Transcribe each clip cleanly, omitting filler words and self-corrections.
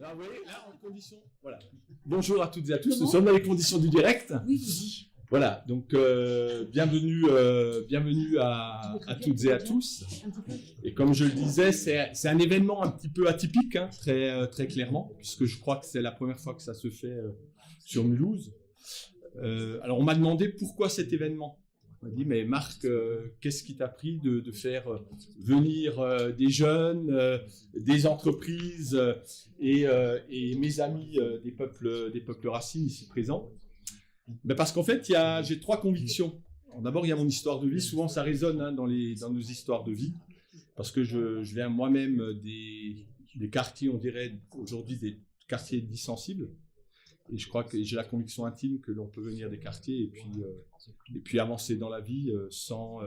Là, vous voyez, là, en condition. Voilà. Bonjour à toutes et à tous. Nous sommes dans les conditions du direct. Oui, vas-y. Voilà. Donc, bienvenue à toutes et à tous. Et comme je le disais, c'est un événement un petit peu atypique, hein, très clairement, puisque je crois que c'est la première fois que ça se fait sur Mulhouse. Alors, on m'a demandé pourquoi cet événement. On m'a dit, mais Marc, qu'est-ce qui t'a pris de faire venir des jeunes, des entreprises et mes amis des peuples racines ici présents? Ben parce qu'en fait, j'ai trois convictions. D'abord, il y a mon histoire de vie. Souvent, ça résonne hein, dans nos histoires de vie. Parce que je viens moi-même des quartiers, on dirait aujourd'hui des quartiers dits sensibles. Et je crois que j'ai la conviction intime que l'on peut venir des quartiers et puis avancer dans la vie sans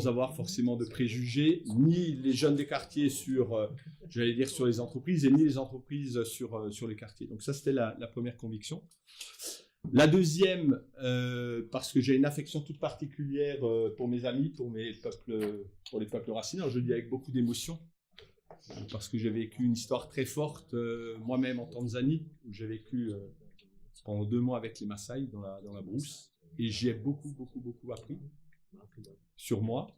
avoir forcément de préjugés, ni les jeunes des quartiers sur les entreprises, et ni les entreprises sur les quartiers. Donc ça, c'était la première conviction. La deuxième, parce que j'ai une affection toute particulière pour mes amis, pour les peuples racines. Alors, je le dis avec beaucoup d'émotion. Parce que j'ai vécu une histoire très forte moi-même en Tanzanie, où j'ai vécu pendant 2 mois avec les Maasai dans la brousse, et j'y ai beaucoup appris sur moi,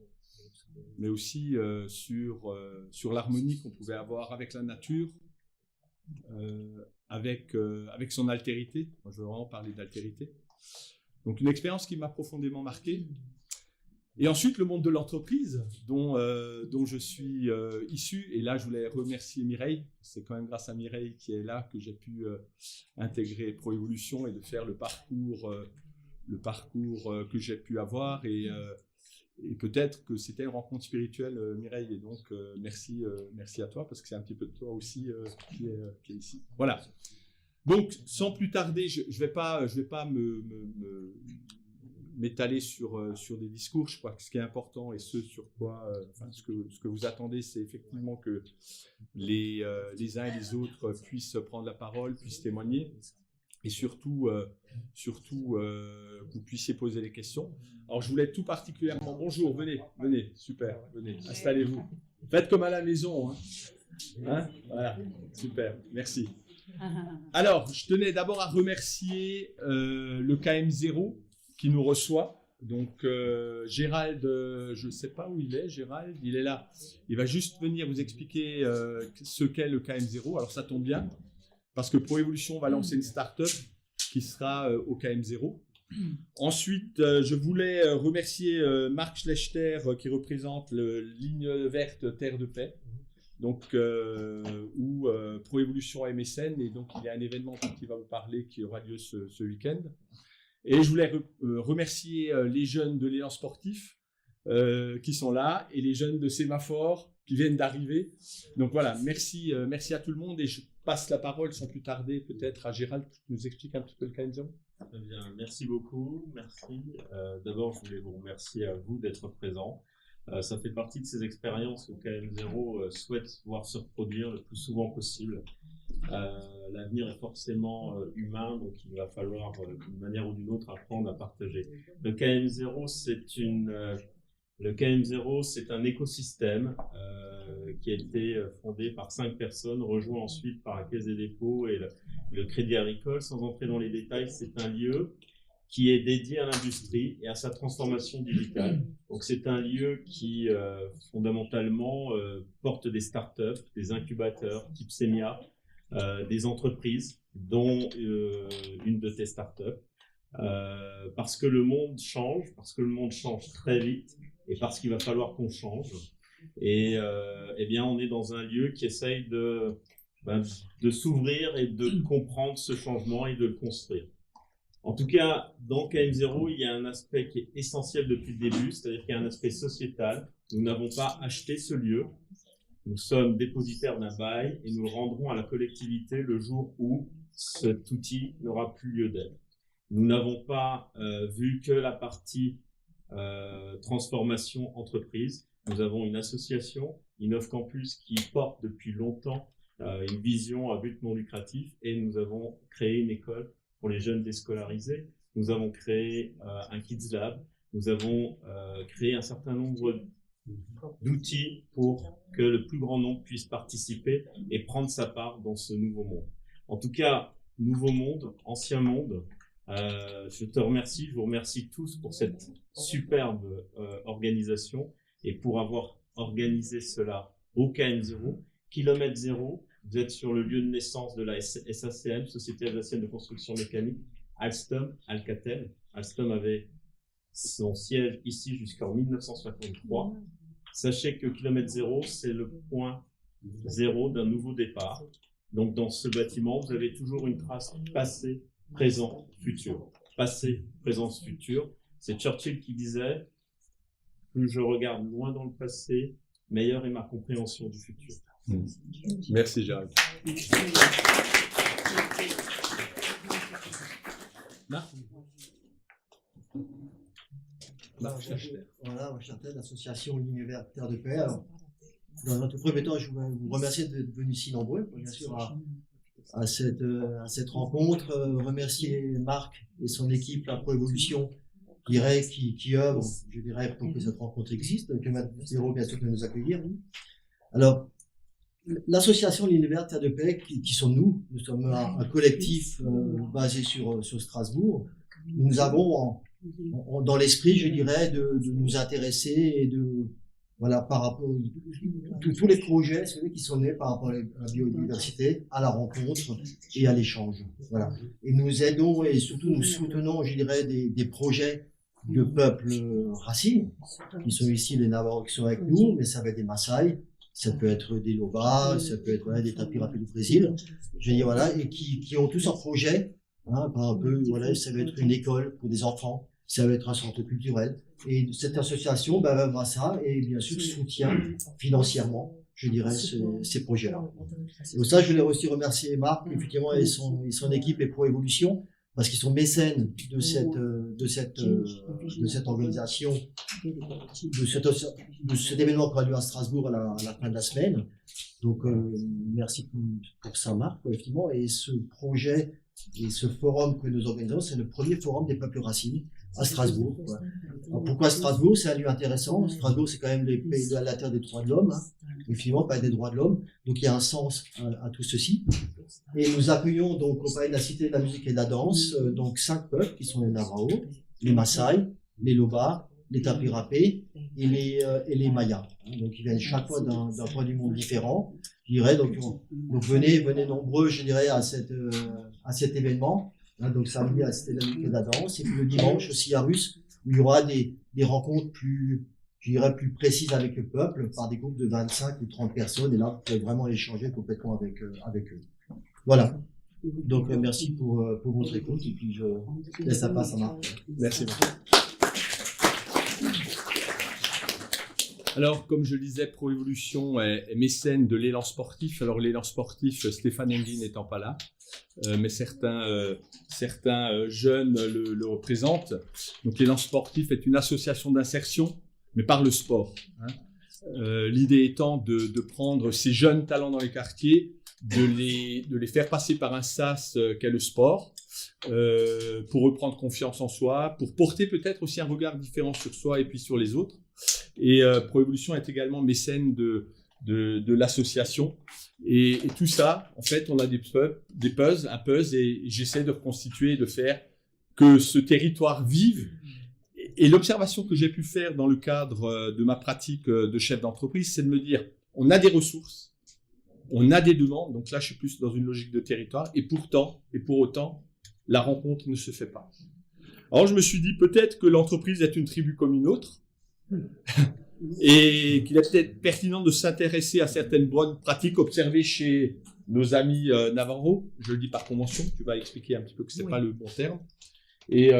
mais aussi sur l'harmonie qu'on pouvait avoir avec la nature, avec son altérité. Moi, je veux vraiment parler d'altérité. Donc une expérience qui m'a profondément marqué. Et ensuite, le monde de l'entreprise, dont je suis issu. Et là, je voulais remercier Mireille. C'est quand même grâce à Mireille qui est là que j'ai pu intégrer ProEvolution et de faire le parcours que j'ai pu avoir. Et peut-être que c'était une rencontre spirituelle, Mireille. Et donc, merci à toi, parce que c'est un petit peu de toi aussi qui est ici. Voilà. Donc, sans plus tarder, je vais pas m'étaler sur des discours. Je crois que ce qui est important et ce que vous attendez, c'est effectivement que les uns et les autres puissent prendre la parole, puissent témoigner, et surtout que vous puissiez poser des questions. Alors je voulais tout particulièrement, bonjour, venez, super, venez, installez-vous. Faites comme à la maison, hein, voilà, super, merci. Alors, je tenais d'abord à remercier le KM0 qui nous reçoit. Donc, Gérald, je ne sais pas où il est, Gérald, il est là. Il va juste venir vous expliquer ce qu'est le KM0. Alors, ça tombe bien, parce que ProEvolution va lancer une start-up qui sera au KM0. Ensuite, je voulais remercier Marc Schlechter qui représente Ligne Verte Terre de Paix. Donc, où ProEvolution a MSN, et donc il y a un événement dont il va vous parler qui aura lieu ce week-end. Et je voulais remercier les jeunes de l'élan sportif qui sont là, et les jeunes de Sémaphore qui viennent d'arriver. Donc voilà, merci à tout le monde, et je passe la parole sans plus tarder peut-être à Gérald qui nous explique un petit peu le KM0. Très bien, merci beaucoup, merci. D'abord, je voulais vous remercier à vous d'être présents. Ça fait partie de ces expériences que KM0 souhaite voir se reproduire le plus souvent possible. L'avenir est forcément humain, donc il va falloir d'une manière ou d'une autre apprendre à partager. Le KM0, c'est un écosystème qui a été fondé par 5 personnes, rejoint ensuite par la Caisse des dépôts et le Crédit Agricole. Sans entrer dans les détails, c'est un lieu qui est dédié à l'industrie et à sa transformation digitale. Donc c'est un lieu qui fondamentalement porte des startups, des incubateurs type Semia, des entreprises, dont une de tes startups, parce que le monde change très vite, et parce qu'il va falloir qu'on change. Et eh bien, on est dans un lieu qui essaye de s'ouvrir et de comprendre ce changement et de le construire. En tout cas, dans KM0, il y a un aspect qui est essentiel depuis le début, c'est-à-dire qu'il y a un aspect sociétal. Nous n'avons pas acheté ce lieu. Nous sommes dépositaires d'un bail et nous le rendrons à la collectivité le jour où cet outil n'aura plus lieu d'être. Nous n'avons pas vu que la partie transformation entreprise. Nous avons une association, Innov Campus, qui porte depuis longtemps une vision à but non lucratif, et nous avons créé une école pour les jeunes déscolarisés. Nous avons créé un Kids Lab. Nous avons créé un certain nombre d'outils pour que le plus grand nombre puisse participer et prendre sa part dans ce nouveau monde. En tout cas, nouveau monde, ancien monde, je te remercie, je vous remercie tous pour cette superbe organisation et pour avoir organisé cela au KM0, kilomètre zéro. Vous êtes sur le lieu de naissance de la SACM, Société Alsacienne de Construction Mécanique, Alstom, Alcatel. Alstom avait son siège ici jusqu'en 1963. Sachez que kilomètre zéro, c'est le point zéro d'un nouveau départ. Donc dans ce bâtiment, vous avez toujours une trace passé, présent, futur. Passé, présent, futur. C'est Churchill qui disait « Plus je regarde loin dans le passé, meilleure est ma compréhension du futur. » Merci Gérald. Marc Voilà, moi, Châtel, l'association L'Univers Terre de Paix. Alors, dans un tout premier temps, je voudrais vous remercier d'être venus si nombreux, bien sûr, à cette rencontre. Remercier Marc et son équipe, la Proévolution, qui œuvre, je dirais, pour que cette rencontre existe, que Matt Zéro, bien sûr, peut nous accueillir. Alors, l'association L'Univers Terre de Paix, qui sommes nous sommes un collectif basé sur Strasbourg. Nous avons dans l'esprit, je dirais, de nous intéresser et voilà, par rapport à tous les projets, ceux qui sont nés par rapport à la biodiversité, à la rencontre et à l'échange. Voilà. Et nous aidons et surtout nous soutenons, je dirais, des projets de peuples racines, qui sont ici les Navajo qui sont avec nous, mais ça va être des Maasai, ça peut être des Loba, ça peut être des Tapirapé du Brésil, je dis voilà, et qui ont tous un projet, par un peu, voilà, ça va être une école pour des enfants, ça va être un centre culturel. Et cette association va voir ça et bien sûr soutient financièrement, je dirais, ces projets-là. Et pour ça, je voulais aussi remercier Marc, effectivement, et son équipe et Proévolution, parce qu'ils sont mécènes de cette organisation, de cet événement qui aura lieu à Strasbourg à la fin de la semaine. Donc, merci pour ça, Marc, effectivement. Et ce projet et ce forum que nous organisons, c'est le premier forum des peuples racines à Strasbourg. Alors, pourquoi Strasbourg? C'est un lieu intéressant. Strasbourg, c'est quand même les pays de la terre des droits de l'homme, et finalement pas des droits de l'homme. Donc il y a un sens à tout ceci. Et nous accueillons donc au palais de la Cité de la musique et de la danse, donc 5 peuples qui sont les Navajo, les Maasai, les Loba, les Tapirapé et les Mayas. Donc ils viennent chaque fois d'un point du monde différent. Je dirais donc venez nombreux, je dirais, à cet événement. Donc samedi à la Cité de la musique et de la danse, et puis le dimanche aussi à Russe, où il y aura des rencontres plus précises avec le peuple, par des groupes de 25 ou 30 personnes, et là vous pouvez vraiment échanger complètement avec eux. Voilà. Donc merci pour votre écoute, et puis je laisse la place à Marc. Merci. Alors, comme je le disais, Proévolution est mécène de l'élan sportif. Alors, l'élan sportif, Stéphane Engin n'étant pas là, mais certains jeunes le représentent. Donc, l'élan sportif est une association d'insertion, mais par le sport. L'idée étant de prendre ces jeunes talents dans les quartiers, de les faire passer par un sas qu'est le sport, pour reprendre confiance en soi, pour porter peut-être aussi un regard différent sur soi et puis sur les autres. Et Proévolution est également mécène de l'association. Et tout ça, en fait, on a un puzzle, et j'essaie de reconstituer, de faire que ce territoire vive. Et l'observation que j'ai pu faire dans le cadre de ma pratique de chef d'entreprise, c'est de me dire, on a des ressources, on a des demandes, donc là je suis plus dans une logique de territoire, et pour autant, la rencontre ne se fait pas. Alors je me suis dit, peut-être que l'entreprise est une tribu comme une autre, et qu'il est peut-être pertinent de s'intéresser à certaines bonnes pratiques observées chez nos amis Navajo. Je le dis par convention, tu vas expliquer un petit peu que ce n'est pas le bon terme. Et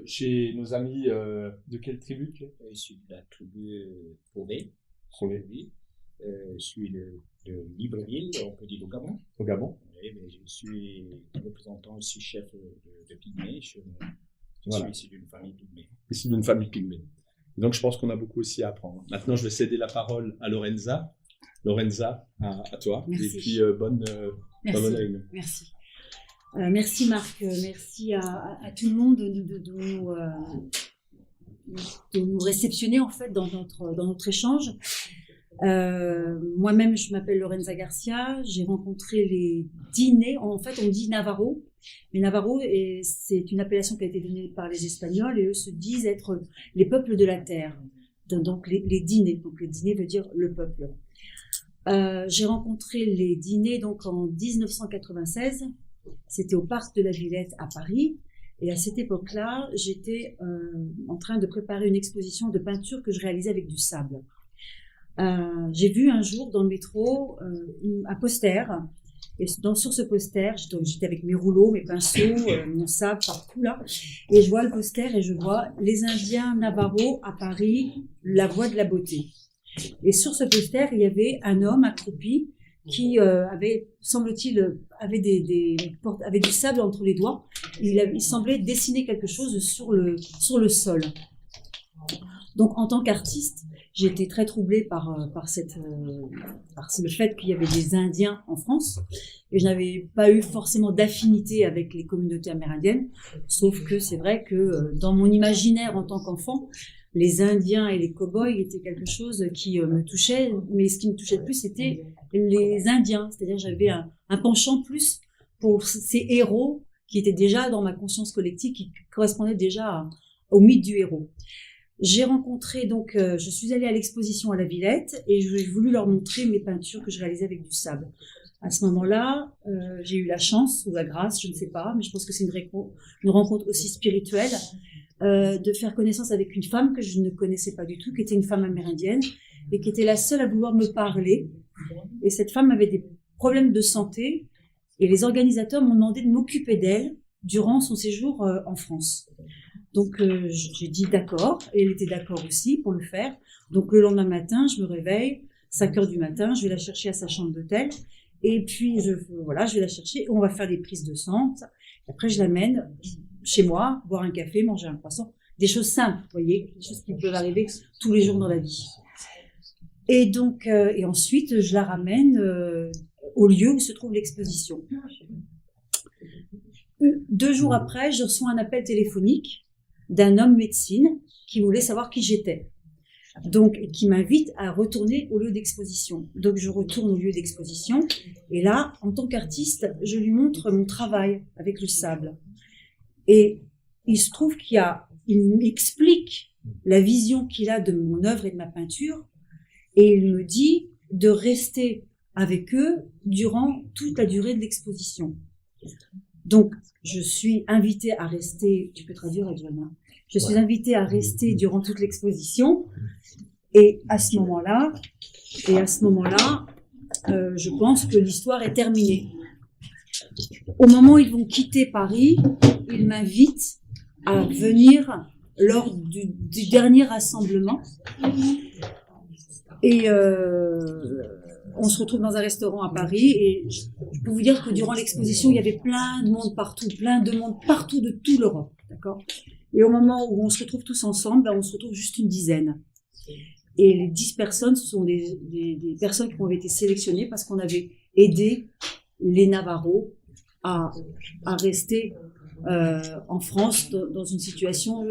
chez nos amis de quelle tribu tu es? Je suis de la tribu Pauvé. Oui. Je suis de Libreville, on peut dire au Gabon. Au Gabon. Oui, mais je suis représentant aussi chef de Pygmée. Je Voilà. suis issu d'une famille Pygmée. Ici d'une famille Pygmée. Donc je pense qu'on a beaucoup aussi à apprendre. Maintenant, je vais céder la parole à Lorenza. Lorenza, à toi. Merci. Et puis bonne réunion. Merci. Merci Marc, merci à tout le monde nous réceptionner en fait dans notre échange. Moi-même, je m'appelle Lorenza Garcia. J'ai rencontré les Dinés. En fait, on dit Navarro. Mais Navarro, c'est une appellation qui a été donnée par les Espagnols et eux se disent être les peuples de la terre. Donc les Dinés. Donc les Dinés veut dire le peuple. J'ai rencontré les Dinés donc en 1996. C'était au parc de la Villette à Paris. Et à cette époque-là, j'étais en train de préparer une exposition de peinture que je réalisais avec du sable. J'ai vu un jour dans le métro un poster. Et sur ce poster, j'étais avec mes rouleaux, mes pinceaux, mon sable partout là. Et je vois le poster et je vois les Indiens Navarro à Paris, la voie de la beauté. Et sur ce poster, il y avait un homme accroupi qui avait, semble-t-il, avait du sable entre les doigts. Il semblait dessiner quelque chose sur le sol. Donc, en tant qu'artiste, j'ai été très troublée par le fait qu'il y avait des Indiens en France. Et je n'avais pas eu forcément d'affinité avec les communautés amérindiennes. Sauf que c'est vrai que dans mon imaginaire en tant qu'enfant, les Indiens et les cow-boys étaient quelque chose qui me touchait. Mais ce qui me touchait le plus, c'était les Indiens. C'est-à-dire j'avais un penchant plus pour ces héros qui étaient déjà dans ma conscience collective, qui correspondaient déjà au mythe du héros. J'ai rencontré, donc, je suis allée à l'exposition à la Villette et j'ai voulu leur montrer mes peintures que je réalisais avec du sable. À ce moment-là, j'ai eu la chance ou la grâce, je ne sais pas, mais je pense que c'est une rencontre aussi spirituelle, de faire connaissance avec une femme que je ne connaissais pas du tout, qui était une femme amérindienne et qui était la seule à vouloir me parler. Et cette femme avait des problèmes de santé et les organisateurs m'ont demandé de m'occuper d'elle durant son séjour en France. Donc j'ai dit d'accord, et elle était d'accord aussi pour le faire. Donc le lendemain matin, je me réveille, 5h du matin, je vais la chercher à sa chambre d'hôtel, et puis je vais la chercher, on va faire des prises de sang. Et après je l'amène chez moi, boire un café, manger un croissant, des choses simples, vous voyez, des choses qui peuvent arriver tous les jours dans la vie. Et donc, et ensuite je la ramène au lieu où se trouve l'exposition. 2 jours après, je reçois un appel téléphonique d'un homme médecine qui voulait savoir qui j'étais. Donc, qui m'invite à retourner au lieu d'exposition. Donc, je retourne au lieu d'exposition. Et là, en tant qu'artiste, je lui montre mon travail avec le sable. Et il se trouve il m'explique la vision qu'il a de mon œuvre et de ma peinture. Et il me dit de rester avec eux durant toute la durée de l'exposition. Donc, je suis invitée à rester, tu peux traduire, Adriana. Je suis invitée à rester durant toute l'exposition. Et à ce moment-là, je pense que l'histoire est terminée. Au moment où ils vont quitter Paris, ils m'invitent à venir lors du dernier rassemblement. Et on se retrouve dans un restaurant à Paris et je peux vous dire que durant l'exposition, il y avait plein de monde partout de toute l'Europe, d'accord. Et au moment où on se retrouve tous ensemble, on se retrouve juste une dizaine. Et les 10 personnes, ce sont des personnes qui ont été sélectionnées parce qu'on avait aidé les Navarros à rester en France dans une situation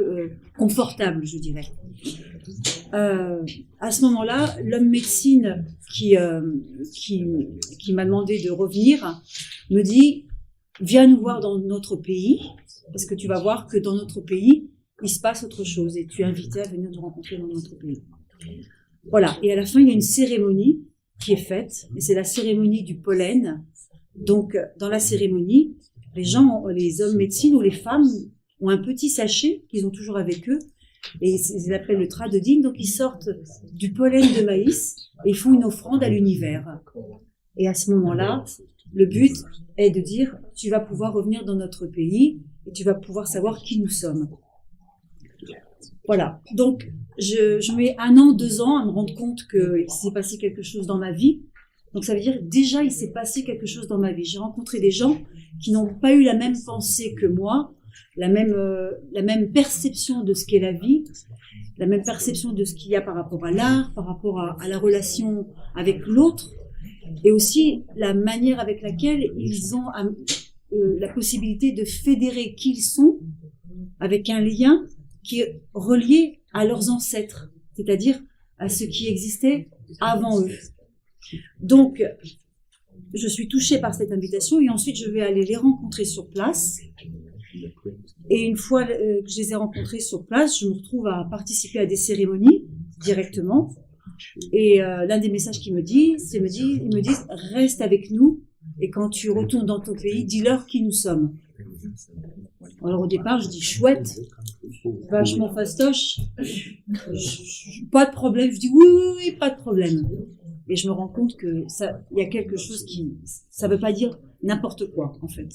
confortable, je dirais. À ce moment-là, l'homme médecine qui m'a demandé de revenir me dit « Viens nous voir dans notre pays, parce que tu vas voir que dans notre pays, il se passe autre chose et tu es invité à venir nous rencontrer dans notre pays. » Voilà, et à la fin, il y a une cérémonie qui est faite, et c'est la cérémonie du pollen. Donc, dans la cérémonie, les hommes médecine ou les femmes ont un petit sachet qu'ils ont toujours avec eux, et ils l'appellent le tradodine, donc ils sortent du pollen de maïs et ils font une offrande à l'univers. Et à ce moment-là, le but est de dire, tu vas pouvoir revenir dans notre pays et tu vas pouvoir savoir qui nous sommes. Voilà, donc je mets 1 an, 2 ans à me rendre compte qu'il s'est passé quelque chose dans ma vie. Donc ça veut dire déjà il s'est passé quelque chose dans ma vie. J'ai rencontré des gens qui n'ont pas eu la même pensée que moi, la même perception de ce qu'est la vie, la même perception de ce qu'il y a par rapport à l'art, par rapport à la relation avec l'autre, et aussi la manière avec laquelle ils ont la possibilité de fédérer qui ils sont avec un lien qui est relié à leurs ancêtres, c'est-à-dire à ce qui existait avant eux. Donc, je suis touchée par cette invitation et ensuite je vais aller les rencontrer sur place. Et une fois que je les ai rencontrés sur place, je me retrouve à participer à des cérémonies directement. Et l'un des messages qu'ils me disent, ils me disent, reste avec nous et quand tu retournes dans ton pays, dis-leur qui nous sommes. Alors au départ, je dis chouette, vachement fastoche, pas de problème. Je dis oui, pas de problème. Et je me rends compte que il y a quelque chose ça veut pas dire n'importe quoi en fait.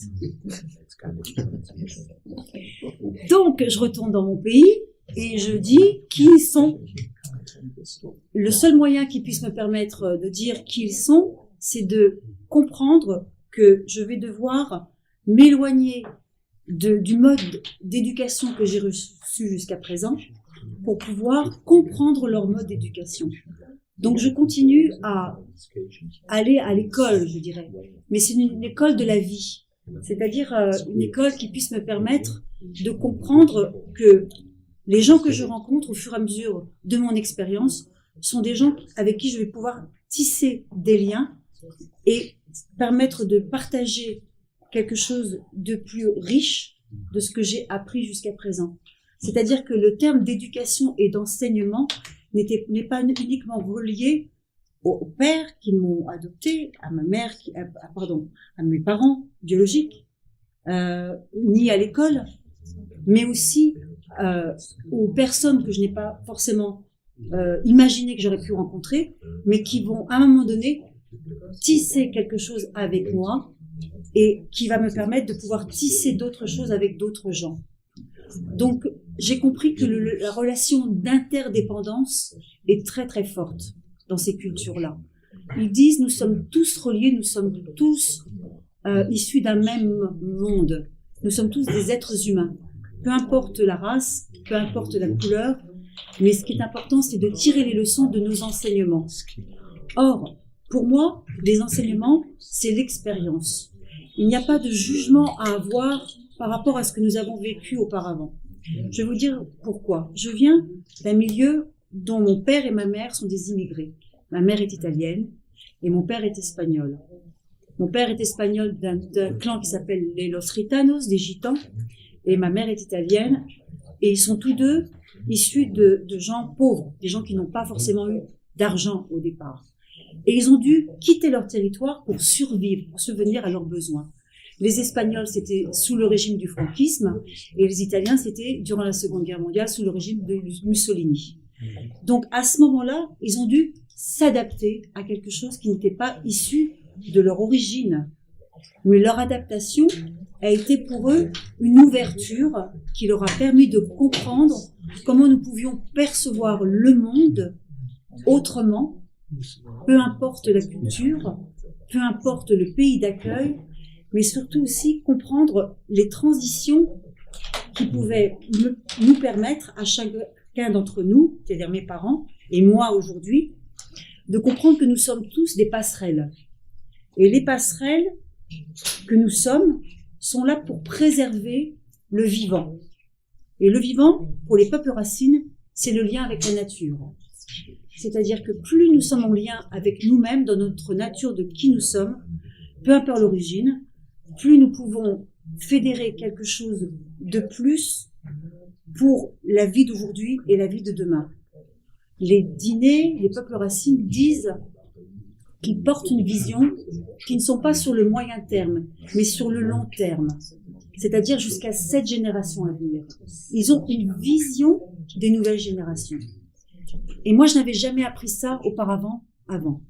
Donc je retourne dans mon pays et je dis qui ils sont. Le seul moyen qui puisse me permettre de dire qui ils sont, c'est de comprendre que je vais devoir m'éloigner du mode d'éducation que j'ai reçu jusqu'à présent pour pouvoir comprendre leur mode d'éducation. Donc je continue à aller à l'école, je dirais, mais c'est une école de la vie, c'est-à-dire une école qui puisse me permettre de comprendre que les gens que je rencontre au fur et à mesure de mon expérience sont des gens avec qui je vais pouvoir tisser des liens et permettre de partager quelque chose de plus riche de ce que j'ai appris jusqu'à présent. C'est-à-dire que le terme d'éducation et d'enseignement n'est pas uniquement relié aux pères qui m'ont adopté, à ma mère, à mes parents biologiques, ni à l'école, mais aussi aux personnes que je n'ai pas forcément imaginé que j'aurais pu rencontrer, mais qui vont à un moment donné tisser quelque chose avec moi et qui va me permettre de pouvoir tisser d'autres choses avec d'autres gens. Donc, j'ai compris que la relation d'interdépendance est très très forte dans ces cultures-là. Ils disent, nous sommes tous reliés, nous sommes tous issus d'un même monde. Nous sommes tous des êtres humains. Peu importe la race, peu importe la couleur, mais ce qui est important, c'est de tirer les leçons de nos enseignements. Or, pour moi, les enseignements, c'est l'expérience. Il n'y a pas de jugement à avoir par rapport à ce que nous avons vécu auparavant. Je vais vous dire pourquoi. Je viens d'un milieu dont mon père et ma mère sont des immigrés. Ma mère est italienne et mon père est espagnol. Mon père est espagnol d'un clan qui s'appelle les Los Gitanos, des Gitans, et ma mère est italienne, et ils sont tous deux issus de gens pauvres, des gens qui n'ont pas forcément eu d'argent au départ. Et ils ont dû quitter leur territoire pour survivre, pour subvenir à leurs besoins. Les Espagnols, c'était sous le régime du franquisme, et les Italiens, c'était durant la Seconde Guerre mondiale, sous le régime de Mussolini. Donc, à ce moment-là, ils ont dû s'adapter à quelque chose qui n'était pas issu de leur origine. Mais leur adaptation a été pour eux une ouverture qui leur a permis de comprendre comment nous pouvions percevoir le monde autrement, peu importe la culture, peu importe le pays d'accueil, mais surtout aussi comprendre les transitions qui pouvaient nous permettre à chacun d'entre nous, c'est-à-dire mes parents et moi aujourd'hui, de comprendre que nous sommes tous des passerelles. Et les passerelles que nous sommes sont là pour préserver le vivant. Et le vivant, pour les peuples racines, c'est le lien avec la nature. C'est-à-dire que plus nous sommes en lien avec nous-mêmes, dans notre nature de qui nous sommes, peu importe l'origine, plus nous pouvons fédérer quelque chose de plus pour la vie d'aujourd'hui et la vie de demain. Les dîners, les peuples racines disent qu'ils portent une vision qui ne sont pas sur le moyen terme, mais sur le long terme, c'est-à-dire jusqu'à 7 générations à venir. Ils ont une vision des nouvelles générations. Et moi, je n'avais jamais appris ça auparavant, avant.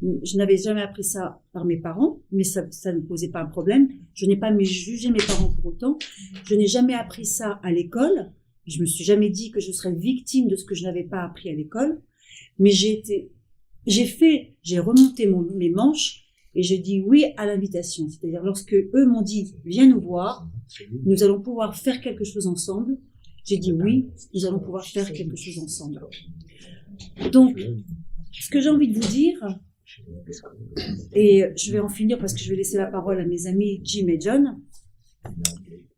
Je n'avais jamais appris ça par mes parents, mais ça ne posait pas un problème. Je n'ai pas jugé mes parents pour autant. Je n'ai jamais appris ça à l'école. Je me suis jamais dit que je serais victime de ce que je n'avais pas appris à l'école. Mais j'ai remonté mes manches et j'ai dit oui à l'invitation. C'est-à-dire lorsque eux m'ont dit viens nous voir, nous allons pouvoir faire quelque chose ensemble. J'ai dit oui, nous allons pouvoir faire quelque chose ensemble. Donc, ce que j'ai envie de vous dire, et je vais en finir parce que je vais laisser la parole à mes amis Jim et John,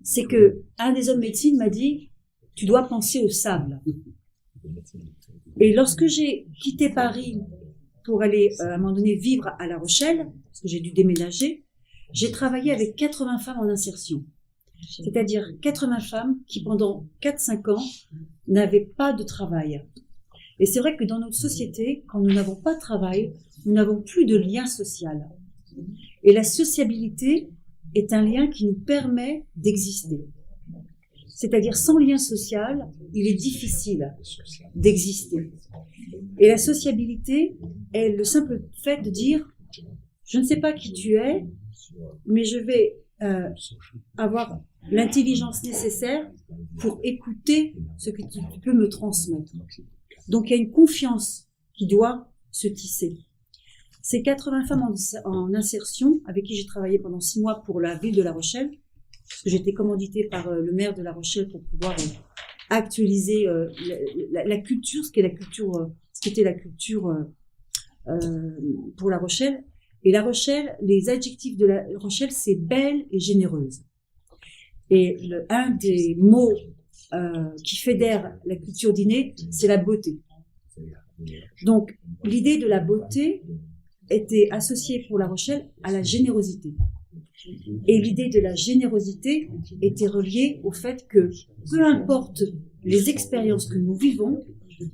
c'est que un des hommes médecine m'a dit tu dois penser au sable. Et lorsque j'ai quitté Paris pour aller à un moment donné vivre à La Rochelle, parce que j'ai dû déménager, j'ai travaillé avec 80 femmes en insertion. C'est-à-dire 80 femmes qui pendant 4-5 ans n'avaient pas de travail. Et c'est vrai que dans notre société, quand nous n'avons pas de travail, nous n'avons plus de lien social. Et la sociabilité est un lien qui nous permet d'exister. C'est-à-dire sans lien social, il est difficile d'exister. Et la sociabilité est le simple fait de dire « je ne sais pas qui tu es, mais je vais avoir l'intelligence nécessaire pour écouter ce que tu peux me transmettre. » Donc il y a une confiance qui doit se tisser. Ces 80 femmes en insertion, avec qui j'ai travaillé pendant 6 mois pour la ville de La Rochelle, parce que j'étais commanditée par le maire de La Rochelle pour pouvoir actualiser la culture, ce qu'était la culture pour La Rochelle. Et La Rochelle, les adjectifs de La Rochelle, c'est belle et généreuse. Et un des mots qui fédère la culture d'inné, c'est la beauté. Donc, l'idée de la beauté était associée pour La Rochelle à la générosité. Et l'idée de la générosité était reliée au fait que, peu importe les expériences que nous vivons,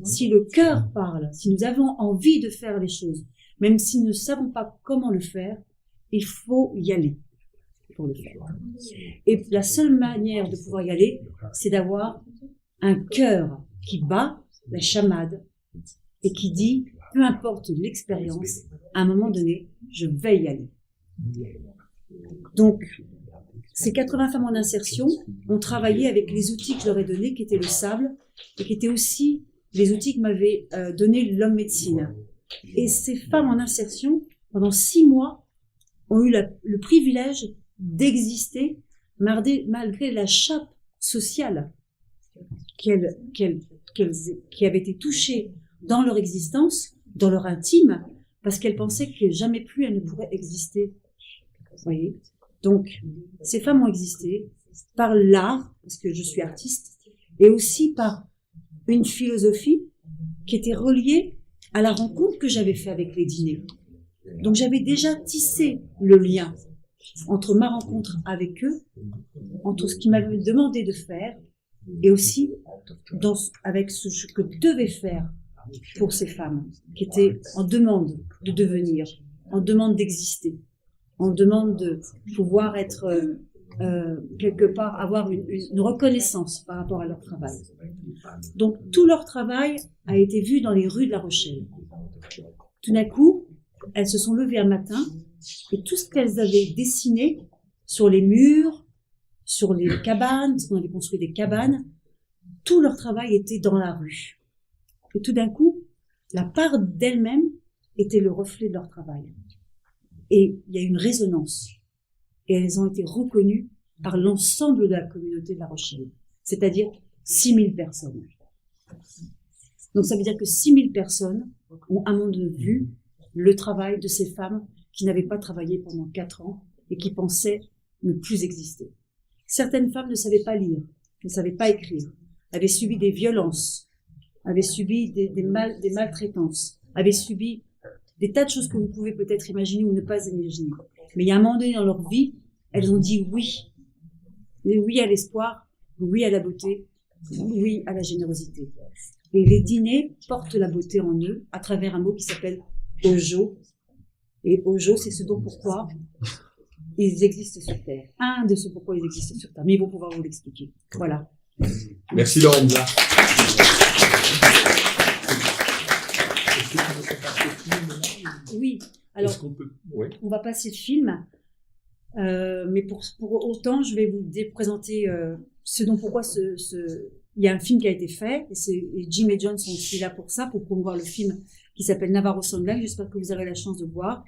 si le cœur parle, si nous avons envie de faire les choses, même si nous ne savons pas comment le faire, il faut y aller pour le faire. Et la seule manière de pouvoir y aller, c'est d'avoir un cœur qui bat la chamade et qui dit, peu importe l'expérience, à un moment donné, je vais y aller. Donc, ces 80 femmes en insertion ont travaillé avec les outils que je leur ai donnés, qui étaient le sable, et qui étaient aussi les outils que m'avait donné l'homme médecine. Et ces femmes en insertion, pendant 6 mois, ont eu le privilège d'exister malgré la chape sociale qui avait été touchée dans leur existence, dans leur intime, parce qu'elles pensaient que jamais plus elles ne pourraient exister. Vous voyez ? Donc, ces femmes ont existé par l'art, parce que je suis artiste, et aussi par une philosophie qui était reliée à la rencontre que j'avais faite avec les dîners. Donc, j'avais déjà tissé le lien entre ma rencontre avec eux, entre ce qu'ils m'avaient demandé de faire, et aussi avec ce que je devais faire pour ces femmes qui étaient en demande de devenir, en demande d'exister, en demande de pouvoir être quelque part, avoir une reconnaissance par rapport à leur travail. Donc tout leur travail a été vu dans les rues de La Rochelle. Tout d'un coup, elles se sont levées un matin et tout ce qu'elles avaient dessiné sur les murs, sur les cabanes, parce qu'on avait construit des cabanes, tout leur travail était dans la rue. Et tout d'un coup, la part d'elles-mêmes était le reflet de leur travail. Et il y a une résonance. Et elles ont été reconnues par l'ensemble de la communauté de La Rochelle. C'est-à-dire 6000 personnes. Donc ça veut dire que 6000 personnes ont à mon vue le travail de ces femmes qui n'avaient pas travaillé pendant 4 ans et qui pensaient ne plus exister. Certaines femmes ne savaient pas lire, ne savaient pas écrire, avaient subi des violences, avaient subi des maltraitances, avaient subi des tas de choses que vous pouvez peut-être imaginer ou ne pas imaginer. Mais il y a un moment donné dans leur vie, elles ont dit oui. Oui à l'espoir, oui à la beauté, oui à la générosité. Et les dîners portent la beauté en eux à travers un mot qui s'appelle Ojo. Et Ojo, c'est ce dont pourquoi ils existent sur Terre. Un de ce pourquoi ils existent sur Terre. Mais ils vont pouvoir vous l'expliquer. Voilà. Merci Lorenza. Oui, alors on va passer le film, mais pour autant, je vais vous présenter ce dont pourquoi il y a un film qui a été fait, et Jim et John sont aussi là pour ça, pour promouvoir le film qui s'appelle Navarro Soundblank. J'espère que vous aurez la chance de voir.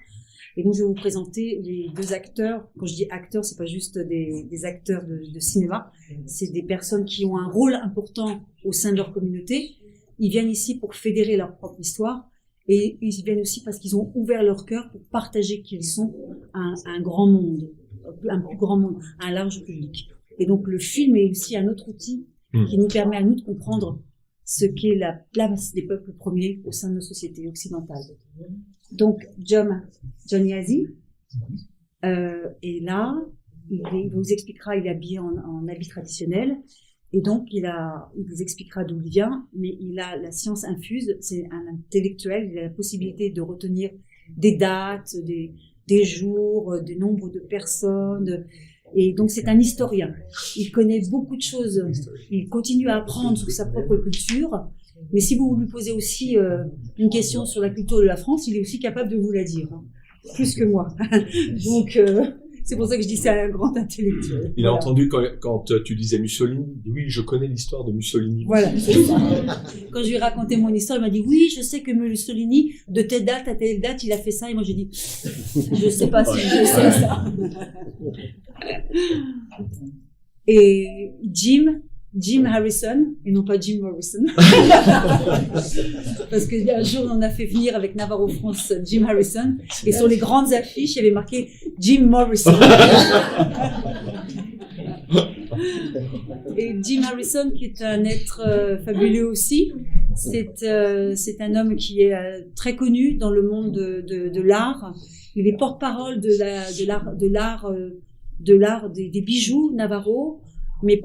Et donc je vais vous présenter les 2 acteurs. Quand je dis acteurs, c'est pas juste des acteurs de cinéma, c'est des personnes qui ont un rôle important au sein de leur communauté. Ils viennent ici pour fédérer leur propre histoire. Et ils viennent aussi parce qu'ils ont ouvert leur cœur pour partager qui ils sont à un grand monde, un plus grand monde, à un large public. Et donc le film est aussi un autre outil qui nous permet à nous de comprendre ce qu'est la place des peuples premiers au sein de nos sociétés occidentales. Donc, John Yazzie est là, il vous expliquera, il est habillé en habit traditionnel, et donc il vous expliquera d'où il vient, mais il a la science infuse, c'est un intellectuel, il a la possibilité de retenir des dates, des jours, des nombres de personnes, et donc c'est un historien. Il connaît beaucoup de choses, il continue à apprendre sur sa propre culture, mais si vous lui posez aussi une question sur la culture de la France, il est aussi capable de vous la dire, hein, plus que moi. Donc c'est pour ça que je dis c'est un grand intellectuel. Il a entendu quand tu disais Mussolini, il dit oui, je connais l'histoire de Mussolini. Voilà. Quand je lui ai raconté mon histoire, il m'a dit oui, je sais que Mussolini, de telle date à telle date, il a fait ça. Et moi, j'ai dit, je sais pas si je sais ça. Et Jim Harrison, et non pas Jim Morrison. Parce qu'un jour, on a fait venir avec Navarro France Jim Harrison, et sur les grandes affiches, il y avait marqué Jim Morrison. Et Jim Harrison, qui est un être fabuleux aussi, c'est un homme qui est très connu dans le monde de l'art. Il est porte-parole de l'art des bijoux Navarro. Mais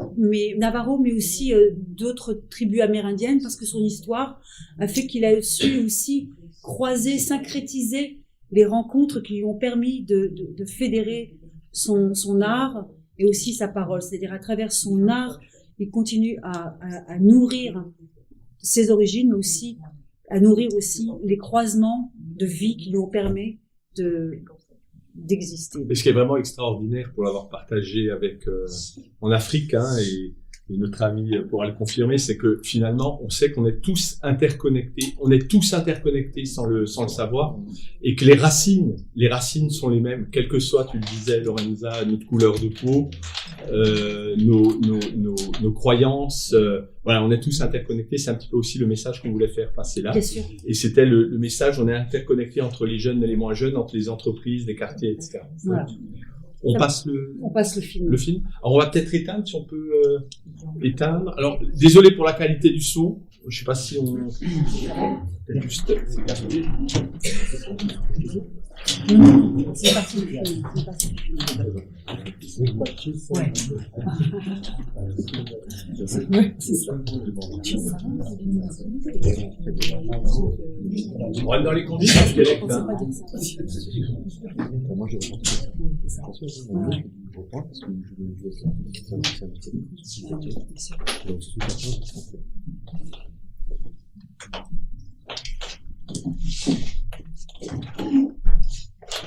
Navarro, mais aussi d'autres tribus amérindiennes, parce que son histoire a fait qu'il a su aussi croiser, syncrétiser les rencontres qui lui ont permis de fédérer son art et aussi sa parole. C'est-à-dire à travers son art, il continue à nourrir ses origines, mais aussi à nourrir aussi les croisements de vie qui lui ont permis d'exister. Et ce qui est vraiment extraordinaire pour l'avoir partagé avec en Afrique, hein, et notre ami pourra le confirmer, c'est que finalement on sait qu'on est tous interconnectés, sans le savoir, et que les racines sont les mêmes, quelles que soient, tu le disais Lorenza, notre couleur de peau, nos croyances, voilà, on est tous interconnectés. C'est un petit peu aussi le message qu'on voulait faire passer là. Bien sûr. Et c'était le message, on est interconnectés entre les jeunes et les moins jeunes, entre les entreprises, les quartiers, etc. Voilà. On passe le film. Le film. Alors on va peut-être éteindre, si on peut éteindre. Alors désolé pour la qualité du son. Je sais pas si on peut-être juste écarter. Non, c'est parti du film. C'est parti du film. Ouais, c'est ça. On rentre dans les conditions du dialecte. Hein. Moi, je reprends parce que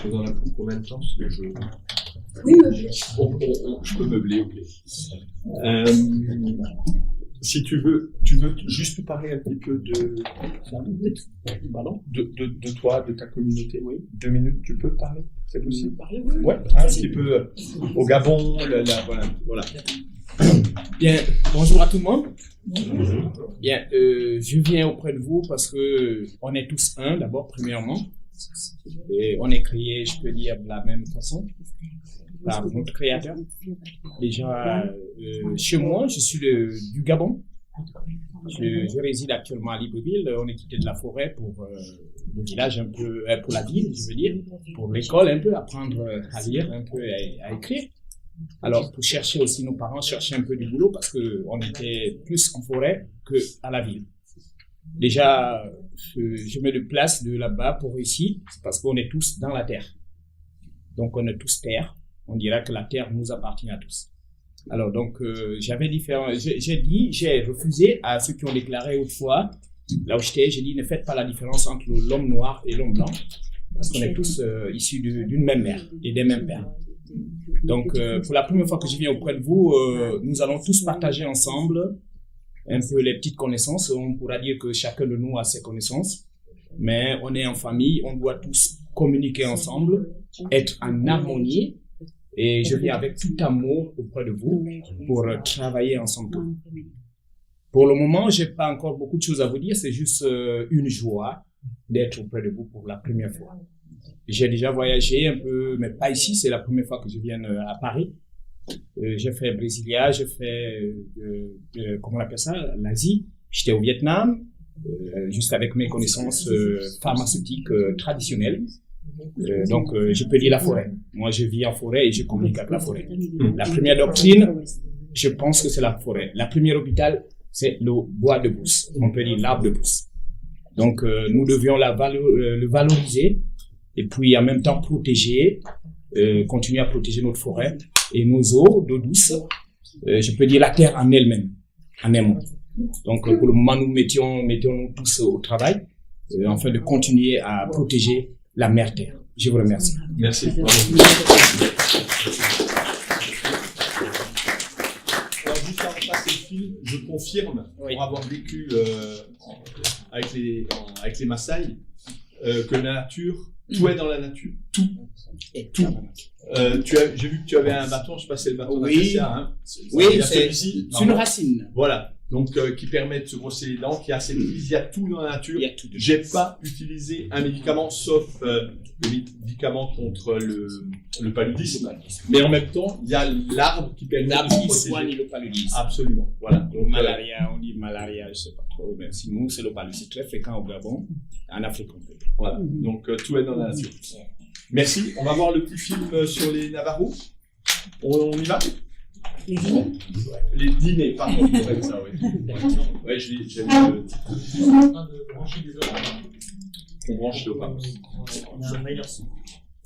Vous en avez pour combien de temps? Parce que Oui, je peux meubler, ok. Si tu veux juste nous parler un petit peu de toi, de ta communauté. Oui. 2 minutes, tu peux parler? C'est possible? Ouais, un petit peu au Gabon, voilà. Bien, bonjour à tout le monde. Bien, je viens auprès de vous parce que on est tous un, d'abord, premièrement. Et on est créé, je peux dire, de la même façon, par notre créateur. Déjà, chez moi, je suis du Gabon. Je réside actuellement à Libreville. On est quitté de la forêt pour le village un peu, pour la ville, je veux dire, pour l'école un peu, apprendre à lire un peu et à écrire. Alors, pour chercher aussi, nos parents cherchaient un peu du boulot parce qu'on était plus en forêt qu'à la ville. Déjà, je me déplace de là-bas pour ici parce qu'on est tous dans la terre. Donc, on est tous terre. On dira que la terre nous appartient à tous. Alors, donc, j'ai refusé à ceux qui ont déclaré autrefois, là où j'étais, j'ai dit, ne faites pas la différence entre l'homme noir et l'homme blanc parce qu'on est tous issus d'une même mère et des mêmes pères. Donc, pour la première fois que je viens auprès de vous, nous allons tous partager ensemble un peu les petites connaissances. On pourra dire que chacun de nous a ses connaissances, mais on est en famille, on doit tous communiquer ensemble, être en harmonie, et je viens avec tout amour auprès de vous pour travailler ensemble. Pour le moment, j'ai pas encore beaucoup de choses à vous dire, c'est juste une joie d'être auprès de vous pour la première fois. J'ai déjà voyagé un peu, mais pas ici, c'est la première fois que je viens à Paris. J'ai fait Brasilia, j'ai fait, comment on appelle ça, l'Asie. J'étais au Vietnam, juste avec mes connaissances pharmaceutiques traditionnelles. Donc, je peux dire la forêt. Moi, je vis en forêt et je communique avec la forêt. La première doctrine, je pense que c'est la forêt. La première hôpital, c'est le bois de Beauce. On peut dire l'arbre de Beauce. Donc, nous devions le valoriser et puis en même temps protéger, continuer à protéger notre forêt et nos eaux d'eau douce. Je peux dire la terre en elle-même, en un mot. Donc, pour le moment, nous mettons tous au travail afin de continuer à protéger la mère terre. Je vous remercie. Merci. Alors, juste avant de passer le film, je confirme, pour avoir vécu avec les Maasai, que la nature, tout est dans la nature. Tout. J'ai vu que tu avais un bâton, je sais pas si c'est le bâton d'Acacia, hein. Oui, c'est une racine. racine. Voilà. Donc, qui permet de se brosser les dents, qui a cette prise, il y a tout dans la nature. Il y a tout. J'ai pas utilisé un médicament, sauf le médicament contre le paludisme. Mais en même temps, il y a l'arbre qui permet L'arbre de se qui protéger. soigne le paludisme. Absolument. Voilà. Donc, Malaria, on dit malaria, je sais pas trop, mais sinon c'est le paludisme. C'est très fréquent au Gabon, en Afrique on peut. voilà. Donc, tout est dans la nature. Merci. On va voir le petit film sur les Navarros. On y va? Les dîners. Les dîners, pardon. Ouais, ça, oui. Ouais, j'ai le titre. On branche le haut-parleur.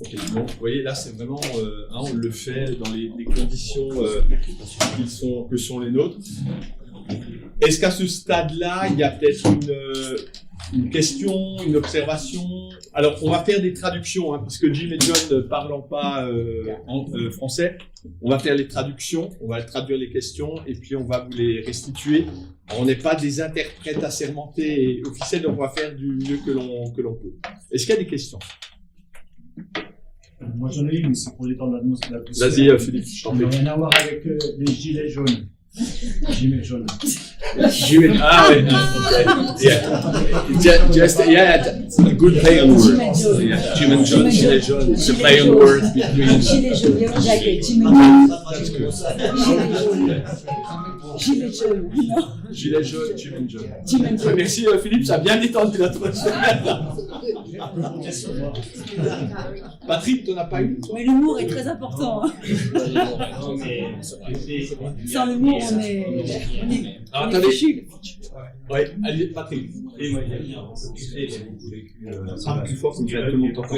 Ok, bon, vous voyez, là, c'est vraiment, on le fait dans les conditions que sont les nôtres. Est-ce qu'à ce stade-là, il y a peut-être une question, une observation? Alors, on va faire des traductions, hein, puisque Jim et John ne parlant pas français, on va faire les traductions, on va traduire les questions, et puis on va vous les restituer. Alors, on n'est pas des interprètes assermentés et officiels, donc on va faire du mieux que l'on peut. Est-ce qu'il y a des questions? Moi j'en ai une, mais c'est pour l'étendre l'atmosphère. Vas-y, Philippe, je t'en Ça n'a prie. rien à voir avec les gilets jaunes. Gilets jaunes. Ah ouais, it's a good play on words. Yeah, Jim and John, Gilet jaune, it's a play on words between. Gilet jaune, il y a Jacques, Jim That's good. Gilet jaune. Gilet jaune, Jim and John. Jim and John. Merci Philippe, ça a bien détendu l'atmosphère. Patrick, t'en as pas une toi? Mais l'humour est très important. Hein. Non, mais Sans l'humour, on est Alors attendez. Ouais, allez, Patrick. Parle plus fort, comme ça tout le monde t'entend.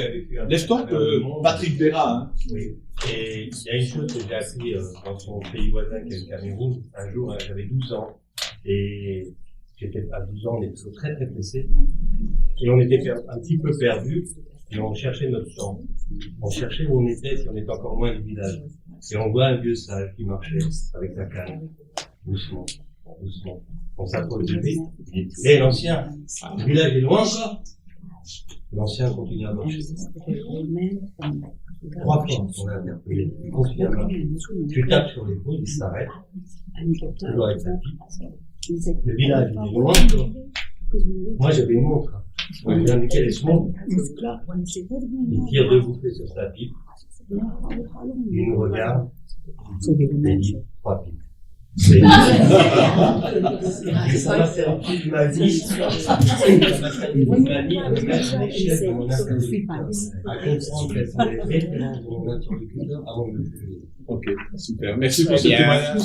Laisse-toi que Patrick verra. Hein. Oui. Et il y a une chose que j'ai appris dans son pays voisin qui est le Cameroun. Un jour, j'avais 12 ans. Et j'étais à 12 ans, on était très très pressés. Et on était un petit peu perdus. Et on cherchait notre champ. On cherchait où on était, si on était encore loin du village. Et on voit un vieux sage qui marchait avec sa canne. Doucement, doucement. On s'approche de lui. Et l'ancien, le village est loin encore. L'ancien continue à marcher. 3 fois, on l'a interpellé. Il continue à marcher. Tu tapes sur l'épaule, il s'arrête. Toujours avec sa pipe. Le village, il est loin encore. Moi, j'avais une montre. On lui indiquait les montres. Il tire 2 bouffées sur sa pipe. Il nous regarde. Il dit 3 pipes. Et ça m'a servi ma vie. Il m'a mis à mettre l'échelle de mon interlocuteur, à comprendre quelles sont les références de mon interlocuteur avant de le juger. Ok, super. Merci pour ce témoignage.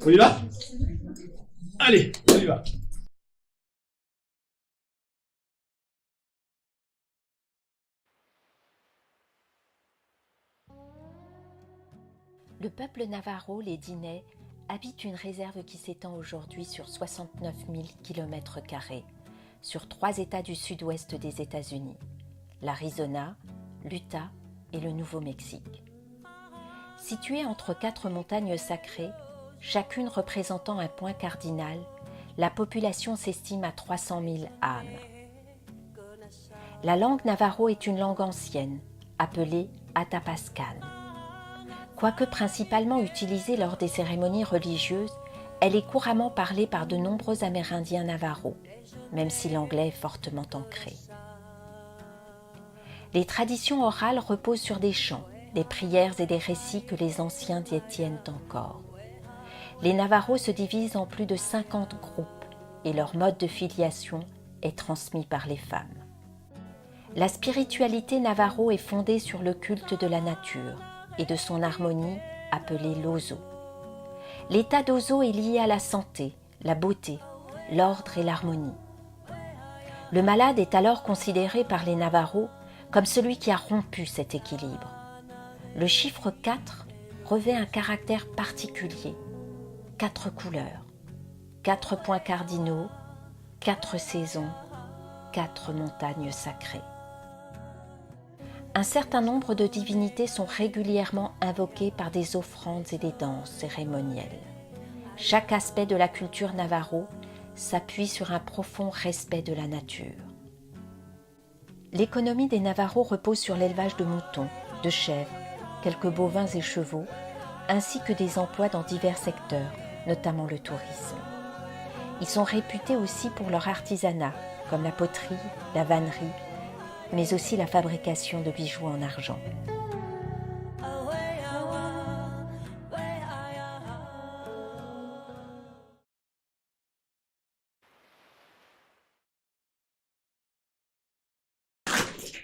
On y va? Allez, on y va. Le peuple navarro, les Dinais, habite une réserve qui s'étend aujourd'hui sur 69 000 km², sur 3 États du sud-ouest des États-Unis, l'Arizona, l'Utah et le Nouveau-Mexique. Située entre 4 montagnes sacrées, chacune représentant un point cardinal, la population s'estime à 300 000 âmes. La langue navarro est une langue ancienne, appelée Atapascan. Quoique principalement utilisée lors des cérémonies religieuses, elle est couramment parlée par de nombreux Amérindiens navarros, même si l'anglais est fortement ancré. Les traditions orales reposent sur des chants, des prières et des récits que les anciens détiennent encore. Les Navarros se divisent en plus de 50 groupes et leur mode de filiation est transmis par les femmes. La spiritualité navarro est fondée sur le culte de la nature et de son harmonie appelée l'ozo. L'état d'ozo est lié à la santé, la beauté, l'ordre et l'harmonie. Le malade est alors considéré par les Navarros comme celui qui a rompu cet équilibre. Le chiffre 4 revêt un caractère particulier. 4 couleurs, 4 points cardinaux, 4 saisons, 4 montagnes sacrées. Un certain nombre de divinités sont régulièrement invoquées par des offrandes et des danses cérémonielles. Chaque aspect de la culture navarro s'appuie sur un profond respect de la nature. L'économie des Navarros repose sur l'élevage de moutons, de chèvres, quelques bovins et chevaux, ainsi que des emplois dans divers secteurs, notamment le tourisme. Ils sont réputés aussi pour leur artisanat, comme la poterie, la vannerie, mais aussi la fabrication de bijoux en argent.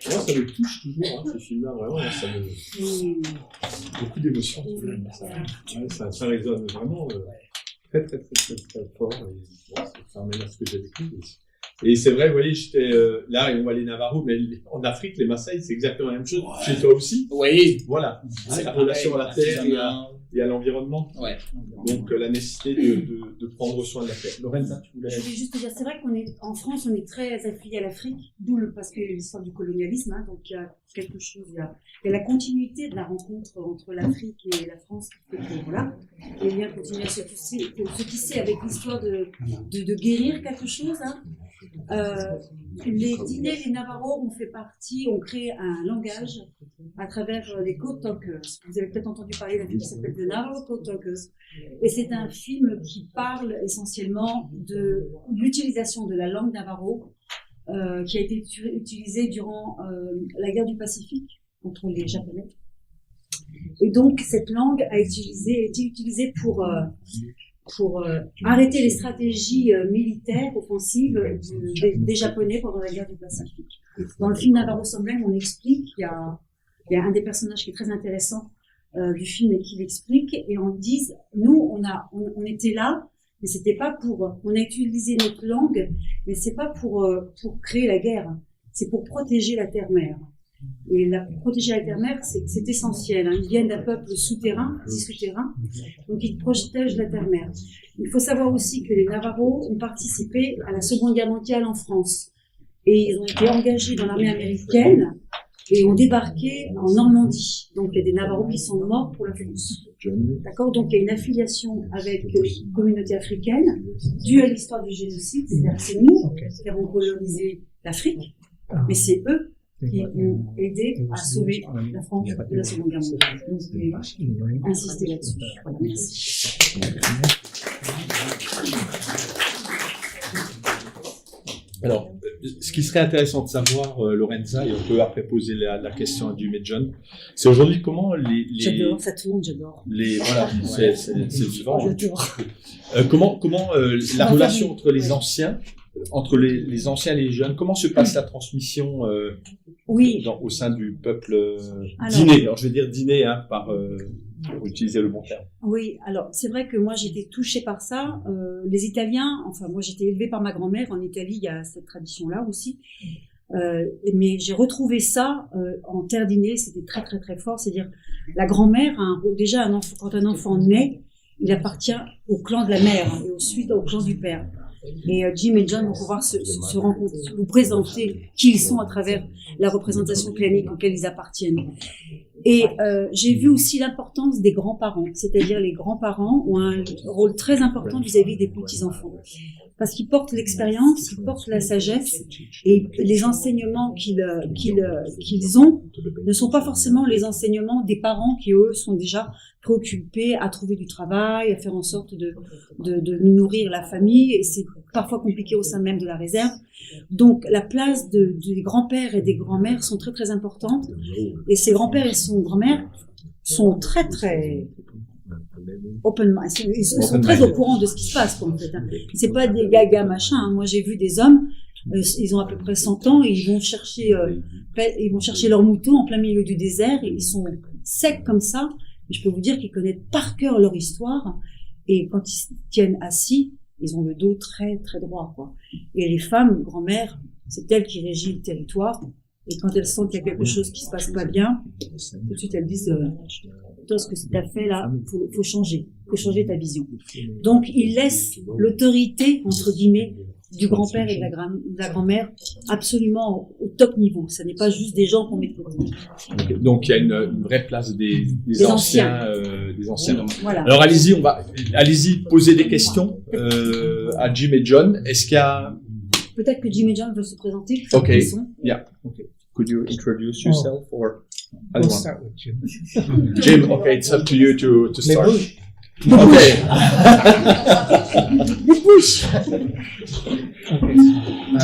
Moi, ça me touche toujours, hein, ces films-là, vraiment, ça me... beaucoup d'émotions. Ça résonne vraiment très fort. Et, bon, ça ramène à ce que j'ai vécu. Et c'est vrai, vous voyez, j'étais là, et on voit les Navarros, mais en Afrique, les Maasai, c'est exactement la même chose. Chez toi aussi. Oui. Voilà. C'est la relation à la terre et à l'environnement. Ouais. Donc, la nécessité de prendre soin de la terre. Lorenza, tu voulais... Je voulais juste te dire, c'est vrai qu'en France, on est très affilié à l'Afrique, parce que l'histoire du colonialisme, hein, donc il y a quelque chose, il y a la continuité de la rencontre entre l'Afrique et la France qui fait que, voilà, les liens continuent à se tisser avec l'histoire de guérir quelque chose, hein. Les dîners, les Navarros ont fait partie, ont créé un langage à travers les Code Talkers. Vous avez peut-être entendu parler d'un film qui s'appelle The Navarro Code Talkers. Et c'est un film qui parle essentiellement de l'utilisation de la langue Navarro qui a été utilisée durant la guerre du Pacifique contre les Japonais. Et donc, cette langue a été utilisée pour arrêter les stratégies militaires offensives des Japonais pendant la guerre du Pacifique. Dans le film Navarro Sombrem, on explique, il y a un des personnages qui est très intéressant du film et qui l'explique, et on dit, nous, on était là, mais c'était pas on a utilisé notre langue, mais c'est pas pour créer la guerre, c'est pour protéger la terre-mère. Et protéger la terre-mère, c'est essentiel. Hein. Ils viennent d'un peuple souterrain, dit souterrain, donc ils protègent la terre-mère. Il faut savoir aussi que les Navarros ont participé à la Seconde Guerre mondiale en France. Et ils ont été engagés dans l'armée américaine et ont débarqué en Normandie. Donc il y a des Navarros qui sont morts pour la France. D'accord ? Donc il y a une affiliation avec les communautés africaines due à l'histoire du génocide. C'est-à-dire que c'est nous qui avons colonisé l'Afrique, mais c'est eux qui ont aidé à sauver la France de la Seconde Guerre mondiale. Donc, je vais insister là-dessus. Voilà, merci. Alors, ce qui serait intéressant de savoir, Lorenza, et on peut après poser la question à Jim et John, c'est aujourd'hui comment les... J'adore, ça tourne, j'adore. Voilà, c'est le suivant. J'adore. Comment la relation entre les anciens, les anciens et les jeunes, comment se passe la transmission au sein du peuple dîné? Alors, je vais dire dîné, hein, pour utiliser le bon terme. Oui, alors c'est vrai que moi j'étais touchée par ça. Les Italiens, enfin moi j'étais élevée par ma grand-mère en Italie, il y a cette tradition-là aussi. Mais j'ai retrouvé ça en terre dînée, c'était très très très fort. C'est-à-dire la grand-mère a un rôle, déjà quand un enfant naît, il appartient au clan de la mère et ensuite au clan du père. Et Jim et John vont pouvoir se rencontrer, vous présenter qui ils sont à travers la représentation clanique auquel ils appartiennent. Et j'ai vu aussi l'importance des grands-parents, c'est-à-dire les grands-parents ont un rôle très important vis-à-vis des petits-enfants. Parce qu'ils portent l'expérience, ils portent la sagesse, et les enseignements qu'ils ont ne sont pas forcément les enseignements des parents qui, eux, sont déjà préoccupés à trouver du travail, à faire en sorte de nourrir la famille, et c'est parfois compliqué au sein même de la réserve. Donc, la place des grands-pères et des grands-mères sont très très importantes, et ces grands-pères son grand-mère sont très open mind. Ils sont très au courant de ce qui se passe, quoi, en fait. Hein. C'est pas des gagas machin. Hein. Moi, j'ai vu des hommes, ils ont à peu près 100 ans et ils vont chercher leurs moutons en plein milieu du désert et ils sont secs comme ça. Je peux vous dire qu'ils connaissent par cœur leur histoire et quand ils se tiennent assis, ils ont le dos très très droit, quoi. Et les femmes, grand-mères, c'est elles qui régissent le territoire. Et quand elles sentent qu'il y a quelque chose qui se passe pas bien, tout de suite elles disent toi, ce que tu as fait là, faut changer ta vision. Donc ils laissent l'autorité entre guillemets du grand-père et de la grand-mère absolument au top niveau. Ça n'est pas juste des gens qu'on met de côté. Donc il y a une vraie place des anciens. Voilà. Alors allez-y poser des questions à Jim et John. Est-ce qu'il y a peut-être que Jim et John veulent se présenter. Okay. Yeah. Okay. Could you introduce yourself or We'll start with Jim. Jim, okay, it's up to you to start. Okay.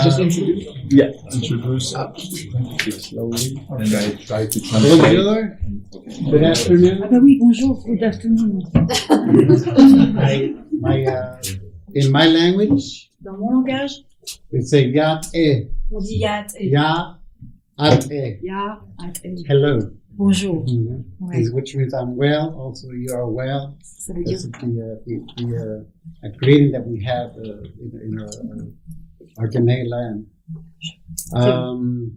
Just introduce. Yeah. Introduce slowly and I try to Bonjour. Good afternoon. Ah bah oui, bonjour. Good afternoon. In my language, Dans mon langage, we say yat e. on dit yat et Ya at e. ya at et. Hello. Bonjour. Ouais. Which means I'm well. Also, you are well. Ça veut dire This is the greeting that we have in our Ghanaian land.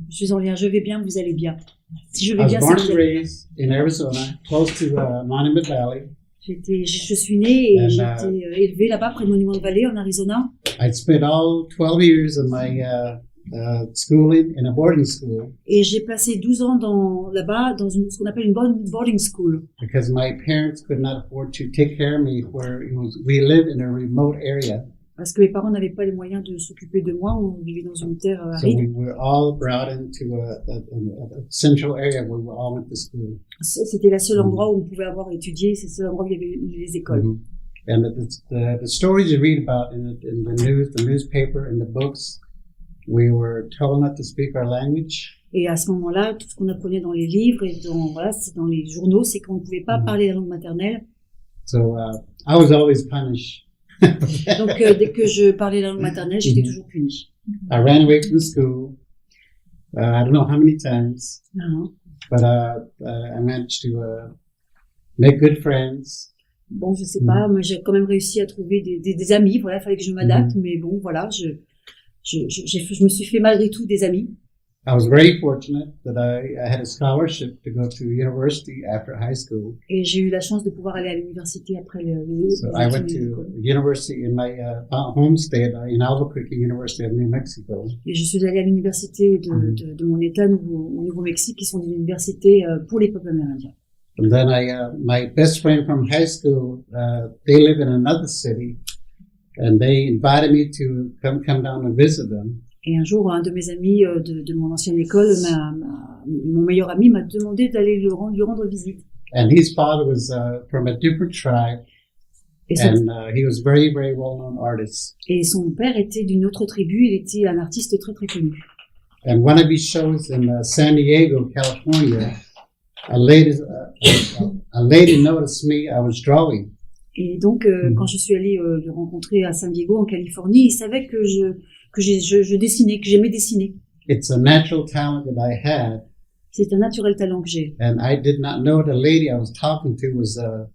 je suis en lien, je vais bien, vous allez bien. Si je I vais was bien, born c'est que and vous allez bien. raised in Arizona, close to Monument Valley. Je suis née et And, j'ai été élevée là-bas, près de Monument Valley, en Arizona. I spent all 12 years of my schooling in a boarding school Et j'ai passé 12 ans là-bas, dans ce qu'on appelle une boarding school. because my parents could not afford to take care of me where we lived in a remote area. Parce que mes parents n'avaient pas les moyens de s'occuper de moi, on vivait dans une terre So aride. we were all brought into a central area where we all went to school. C'était le seul endroit où on pouvait avoir étudié, c'est le seul endroit où il y avait les écoles. And the stories you read about in the news, the newspaper, and the books, we were told not to speak our language. Et à ce moment-là, tout ce qu'on apprenait dans les livres et dans les journaux, c'est qu'on ne pouvait pas parler la langue maternelle. So I was always punished. Donc, dès que je parlais la langue maternelle, j'étais toujours punie. I ran away from school. I don't know how many times, but I managed to make good friends. Bon, je sais pas, moi j'ai quand même réussi à trouver des amis. Voilà, il fallait que je m'adapte, mais bon, voilà, je me suis fait malgré tout des amis. I was very fortunate that I had a scholarship to go to university after high school. Et j'ai eu la chance de pouvoir aller à l'université après les So I went to university in my home state in Albuquerque, University of New Mexico. Et je suis allée à l'université de mon état au Nouveau-Mexique, qui sont des universités pour les peuples amérindiens. And then my best friend from high school, they live in another city, and they invited me to come down and visit them. Et un jour, un de mes amis de mon ancienne école, mon meilleur ami, m'a demandé d'aller lui rendre visite. And his father was from a different tribe, and he was very, very well-known artist. Et son père était d'une autre tribu, il était un artiste très très connu. And one of his shows in San Diego, California, a lady noticed me. I was drawing. Et donc, quand je suis allée le rencontrer à San Diego, en Californie, il savait que je dessinais, que j'aimais dessiner. It's a natural talent that I had. C'est un naturel talent que j'ai. And I did not know the lady I was talking to was a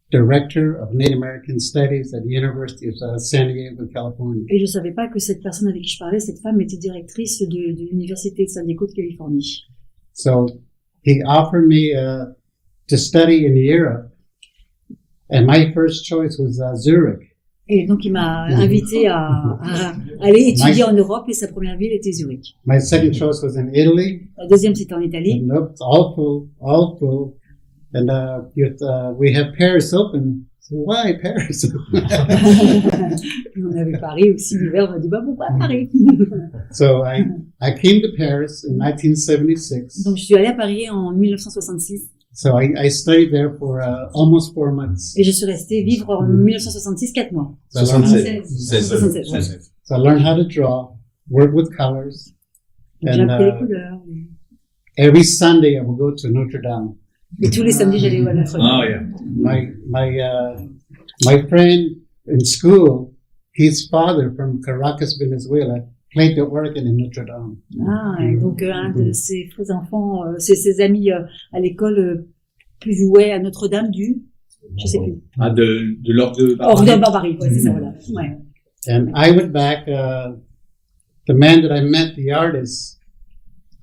director of Native American Studies at the University of San Diego, California. Et je savais pas que cette personne avec qui je parlais, cette femme, était directrice de l'université de San Diego de Californie. So he offered me to study in Europe, and my first choice was Zurich. Et donc, il m'a invité à aller étudier en Europe, et sa première ville était Zurich. My second choice was in Italy. La deuxième, c'était en Italie. Nope, all full. And we have Paris open. So why Paris? On avait Paris aussi l'hiver. On m'a dit, bah pourquoi Paris? So I came to Paris in 1976. Donc, je suis allée à Paris en 1966. So I studied there for almost 4 months. Et je suis restée vivre en 1966 4 mois. 76. So I learned how to draw, work with colors. J'ai appris les couleurs. Every Sunday I would go to Notre Dame. Et tous les samedis, j'allais à Notre-Dame. Oh yeah. My friend in school, his father from Caracas, Venezuela, played the organ in Notre Dame. Ah, et donc un de ses frères enfants, ses amis à l'école jouaient à Notre-Dame je sais plus. Ah, de l'orgue de Orgue de Barbarie, ouais, c'est ça, voilà. Ouais. And I went back, the man that I met, the artist,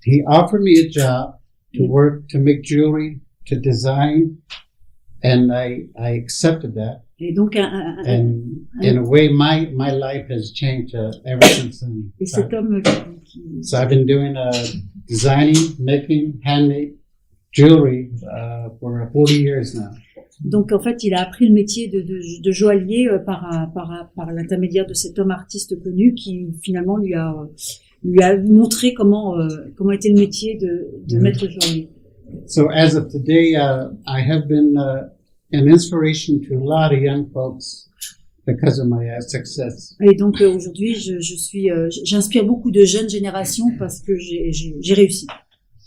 he offered me a job to work, to make jewelry, to design, and I accepted that. Et donc, And in a way, my life has changed ever since then. et cet homme qui So I've been doing designing, making handmade jewelry for 40 years now. donc en fait, il a appris le métier de joaillier par l'intermédiaire de cet homme artiste connu qui finalement lui a montré comment était le métier de maître joaillier. So as of today, I have been an inspiration to a lot of young folks because of my success. Et donc aujourd'hui, j'inspire beaucoup de jeunes générations parce que j'ai réussi.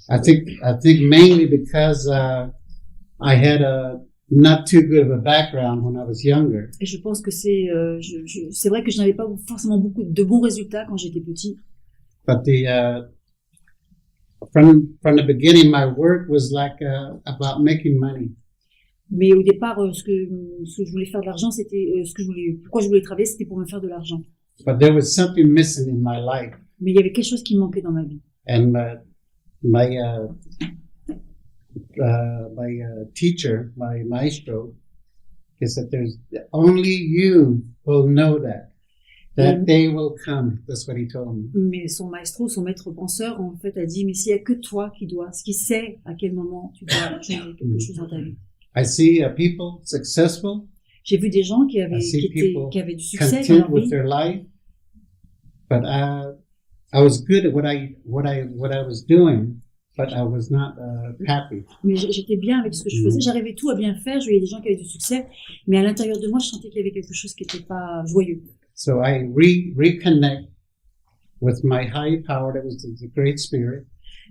I think mainly because I had a not too good of a background when I was younger. Et je pense que c'est vrai que je n'avais pas forcément beaucoup de bons résultats quand j'étais petit. But from the beginning, my work was like about making money. Mais au départ, ce que je voulais faire de l'argent, c'était pourquoi je voulais travailler, c'était pour me faire de l'argent. But there was something missing in my life, Mais il y avait quelque chose qui me manquait dans ma vie. and my teacher, my maestro, he said, "There's only you will know that day will come." That's what he told me. Mais son maître penseur, en fait, a dit, mais s'il y a que toi qui sait à quel moment tu dois changer quelque chose dans ta vie. I see people successful, J'ai vu des gens qui avaient du succès dans content leur with vie, their life, but I was good at what I was doing, but I was not happy. mais j'étais bien avec ce que je faisais, j'arrivais tout à bien faire, je voyais des gens qui avaient du succès, mais à l'intérieur de moi, je sentais qu'il y avait quelque chose qui n'était pas joyeux. So I reconnect with my high power, that was the Great Spirit,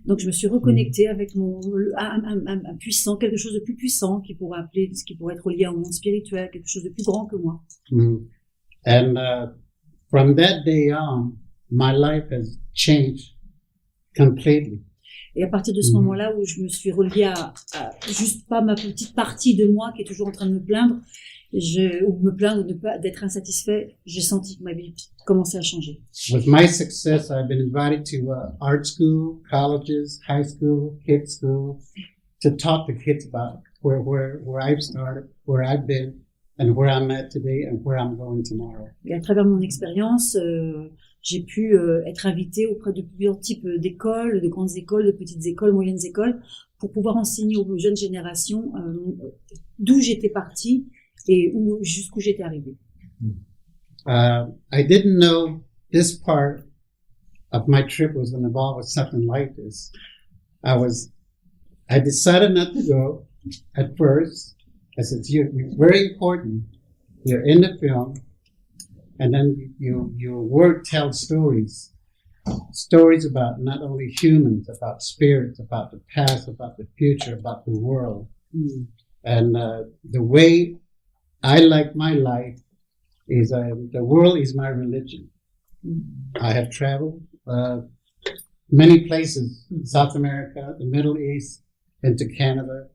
Donc je me suis reconnectée avec un puissant, quelque chose de plus puissant qui pourrait être lié à un monde spirituel, quelque chose de plus grand que moi. And from that day on, my life has changed completely. Et à partir de ce moment-là où je me suis reliée à juste pas ma petite partie de moi qui est toujours en train de me plaindre, ou me plaindre d'être insatisfait, j'ai senti que ma vie commençait à changer. With my success, I've been invited to art school, colleges, high school, kids school, to talk to kids about where I've started, where I've been, and where I'm at today, and where I'm going tomorrow. Et à travers mon expérience, j'ai pu être invitée auprès de plusieurs types d'écoles, de grandes écoles, de petites écoles, moyennes écoles, pour pouvoir enseigner aux jeunes générations d'où j'étais partie et jusqu'où j'étais arrivée. I didn't know this part of my trip was going to involve with something like this. I decided not to go at first. I said, you're very important. You're in the film. And then your work tells stories about not only humans, about spirits, about the past, about the future, about the world. And the way I like my life is the world is my religion. I have traveled many places, South America, the Middle East, into Canada.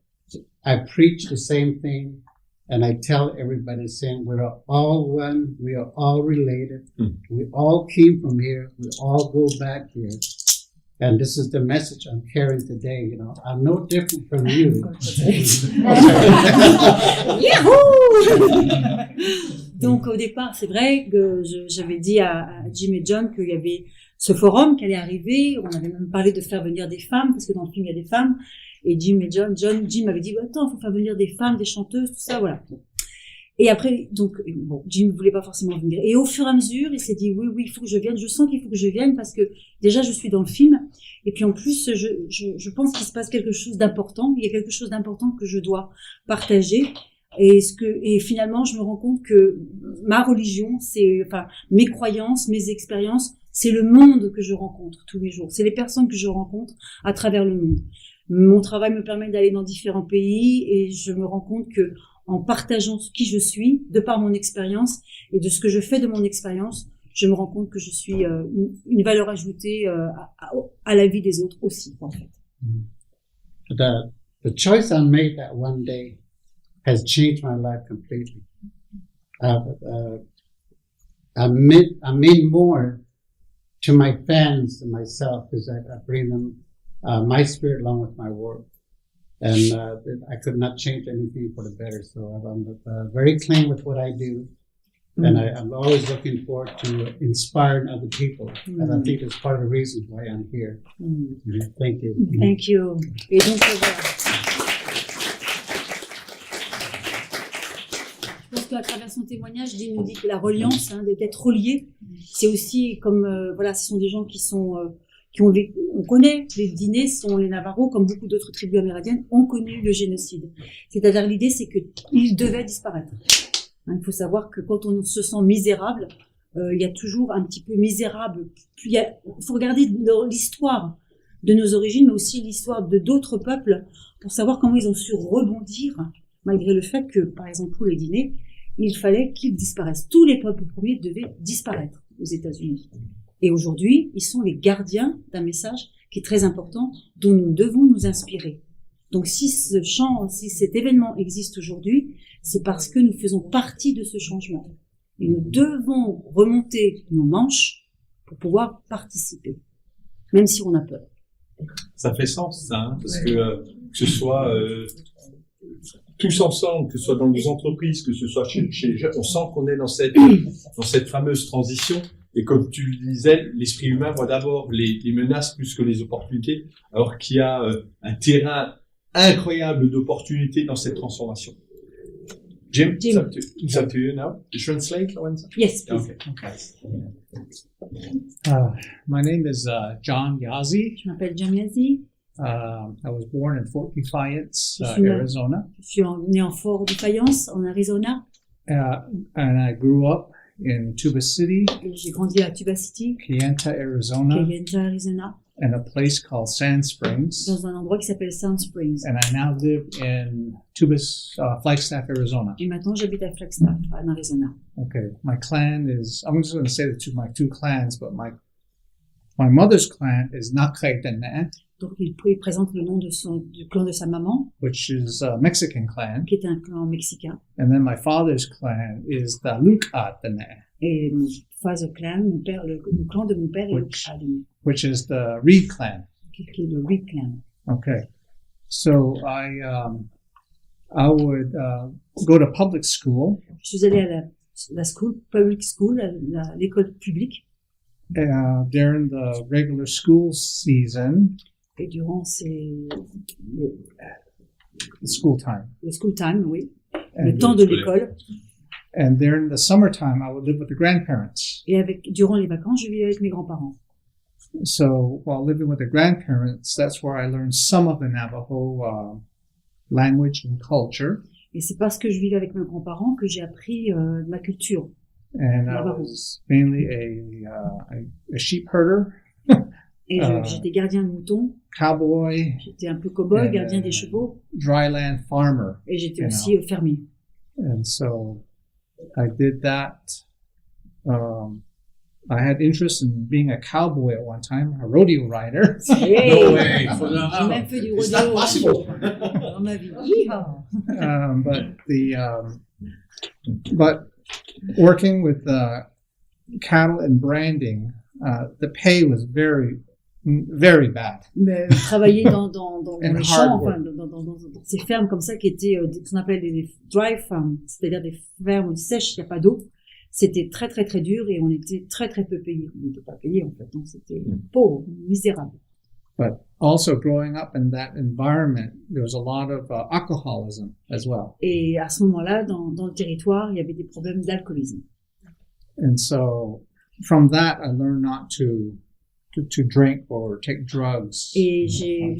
I preach the same thing, and I tell everybody saying we're all one, we are all related, we all came from here, we all go back here. And this is the message I'm carrying today. You know, I'm no different from you. Donc au départ, c'est vrai que j'avais dit à Jim et John qu'il y avait ce forum qui allait arriver. On avait même parlé de faire venir des femmes, parce que dans le film, il y a des femmes. Et Jim avait dit, attends, faut faire venir des femmes, des chanteuses, tout ça, voilà. Et après, donc, bon, Jim ne voulait pas forcément venir. Et au fur et à mesure, il s'est dit, oui, il faut que je vienne. Je sens qu'il faut que je vienne parce que déjà, je suis dans le film. Et puis, en plus, je pense qu'il se passe quelque chose d'important. Il y a quelque chose d'important que je dois partager. Et finalement, je me rends compte que ma religion, mes croyances, mes expériences, c'est le monde que je rencontre tous les jours. C'est les personnes que je rencontre à travers le monde. Mon travail me permet d'aller dans différents pays et je me rends compte que en partageant qui je suis, de par mon expérience et de ce que je fais de mon expérience, je me rends compte que je suis une valeur ajoutée à la vie des autres aussi, en fait. The choice I made that one day has changed my life completely. I mean more to my fans than myself because I bring them my spirit along with my work. And I could not change anything for the better. So I'm very clean with what I do. And I'm always looking forward to inspiring other people. And I think that's part of the reason why I'm here. Thank you. Thank you. Et donc, voilà. Je pense qu'à travers son témoignage, Jim nous dit que la reliance, d'être relié, c'est aussi comme, voilà, ce sont des gens qui sont, on connaît, les Dinés sont les Navarros, comme beaucoup d'autres tribus amérindiennes, ont connu le génocide. C'est-à-dire l'idée, c'est qu'ils devaient disparaître. Il faut savoir que quand on se sent misérable, il y a toujours un petit peu misérable. Il faut regarder l'histoire de nos origines, mais aussi l'histoire de d'autres peuples, pour savoir comment ils ont su rebondir, malgré le fait que, par exemple, pour les Dinés, il fallait qu'ils disparaissent. Tous les peuples premiers devaient disparaître aux États-Unis. Et aujourd'hui, ils sont les gardiens d'un message qui est très important, dont nous devons nous inspirer. Donc si cet événement existe aujourd'hui, c'est parce que nous faisons partie de ce changement. Et nous devons remonter nos manches pour pouvoir participer, même si on a peur. Ça fait sens, ça, hein, parce que ce soit tous ensemble, que ce soit dans nos entreprises, que ce soit chez les jeunes, on sent qu'on est dans cette fameuse transition. Et comme tu le disais, l'esprit humain voit d'abord les menaces plus que les opportunités, alors qu'il y a un terrain incroyable d'opportunités dans cette transformation. Jim. It's up to you now. You translate? Yes, please. Okay. My name is John Yazzie. Je m'appelle John Yazzie. I was born in Fort Defiance, Arizona. Je suis né en Fort Defiance, en Arizona. And I grew up in Tuba City. J'ai grandi à Tuba City. Kayenta, Arizona. Arizona. And a place called Sand Springs. Dans un endroit qui s'appelle Sand Springs. And I now live in Flagstaff, Arizona. Et maintenant, j'habite à Flagstaff, en Arizona. Okay. My clan is, I'm just going to say my two clans, but my mother's clan is Nakhaitana. Donc, il présente le nom du clan de sa maman. Which is a Mexican clan. Qui est un clan mexicain. And then my father's clan is the Luk'atana. Et mon father clan, le clan de mon père est Luk'atana. Which is the Reed clan. Qui est le Reed clan. Okay. So I would go to public school. Je suis allée à la school, public school, l'école publique. During the regular school season. Et durant school time. Le school time, oui. Le temps de l'école. And during the summertime, I would live with the grandparents. Et durant les vacances, je vivais avec mes grands-parents. So while living with the grandparents, that's where I learned some of the Navajo language and culture. Et c'est parce que je vivais avec mes grands-parents que j'ai appris ma culture. And I was mainly a sheep herder. Et j'étais gardien de moutons. Cowboy. J'étais un peu cow-boy, gardien des chevaux. Dryland farmer. Et j'étais aussi fermier. And so I did that. I had interest in being a cowboy at one time, a rodeo rider. Hey, no way. J'ai même fait du rodeo. It's not possible. Dans ma vie. But working with cattle and branding, the pay was very, very bad. Mais travailler dans les champs, enfin, dans ces fermes comme ça qui étaient ce qu'on appelle des dry farms, c'est-à-dire des fermes sèches, il n'y a pas d'eau. C'était très très très dur et on était très très peu payés. On n'était pas payés en fait, donc c'était pauvre, misérable. But also growing up in that environment, there was a lot of alcoholism as well. Et à ce moment-là, dans le territoire, il y avait des problèmes d'alcoolisme. And so from that, I learned not to drink or take drugs. Et j'ai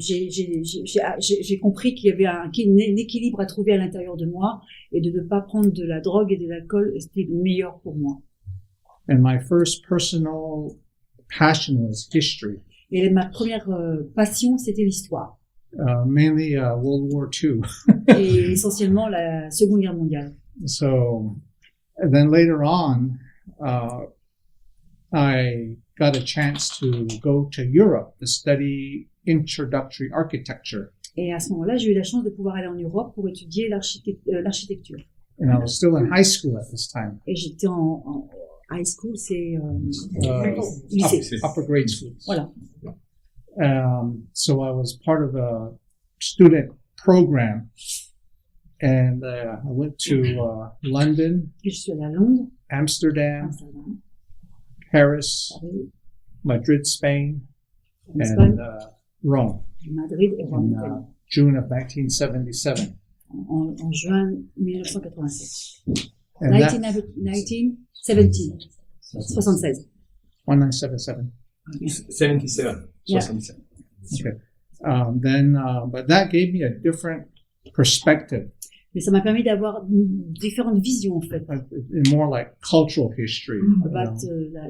compris qu'il y avait un équilibre à trouver à l'intérieur de moi et de ne pas prendre de la drogue et de l'alcool, c'était le meilleur pour moi. And my first personal passion was history. Et ma première passion, c'était l'histoire. mainly World War II. et essentiellement la Seconde Guerre mondiale. So, and then later on, I got a chance to go to Europe to study introductory architecture. Et à ce moment-là, j'ai eu la chance de pouvoir aller en Europe pour étudier l'architecture. And I was still in high school at this time. Et j'étais en high school, c'est lycée. Upper grade schools. Voilà. So I was part of a student program, and I went to London, Et je suis allée à Londres, Amsterdam, Amsterdam, Paris, Paris, Madrid, Spain, Espagne, and Rome Madrid et Rome, in June of 1977. en juin 1987. And that, 1917. 76. 1977. 77. Yeah. 77. Okay. But that gave me a different perspective, Mais ça m'a permis d'avoir différentes visions, en fait, more like cultural history. about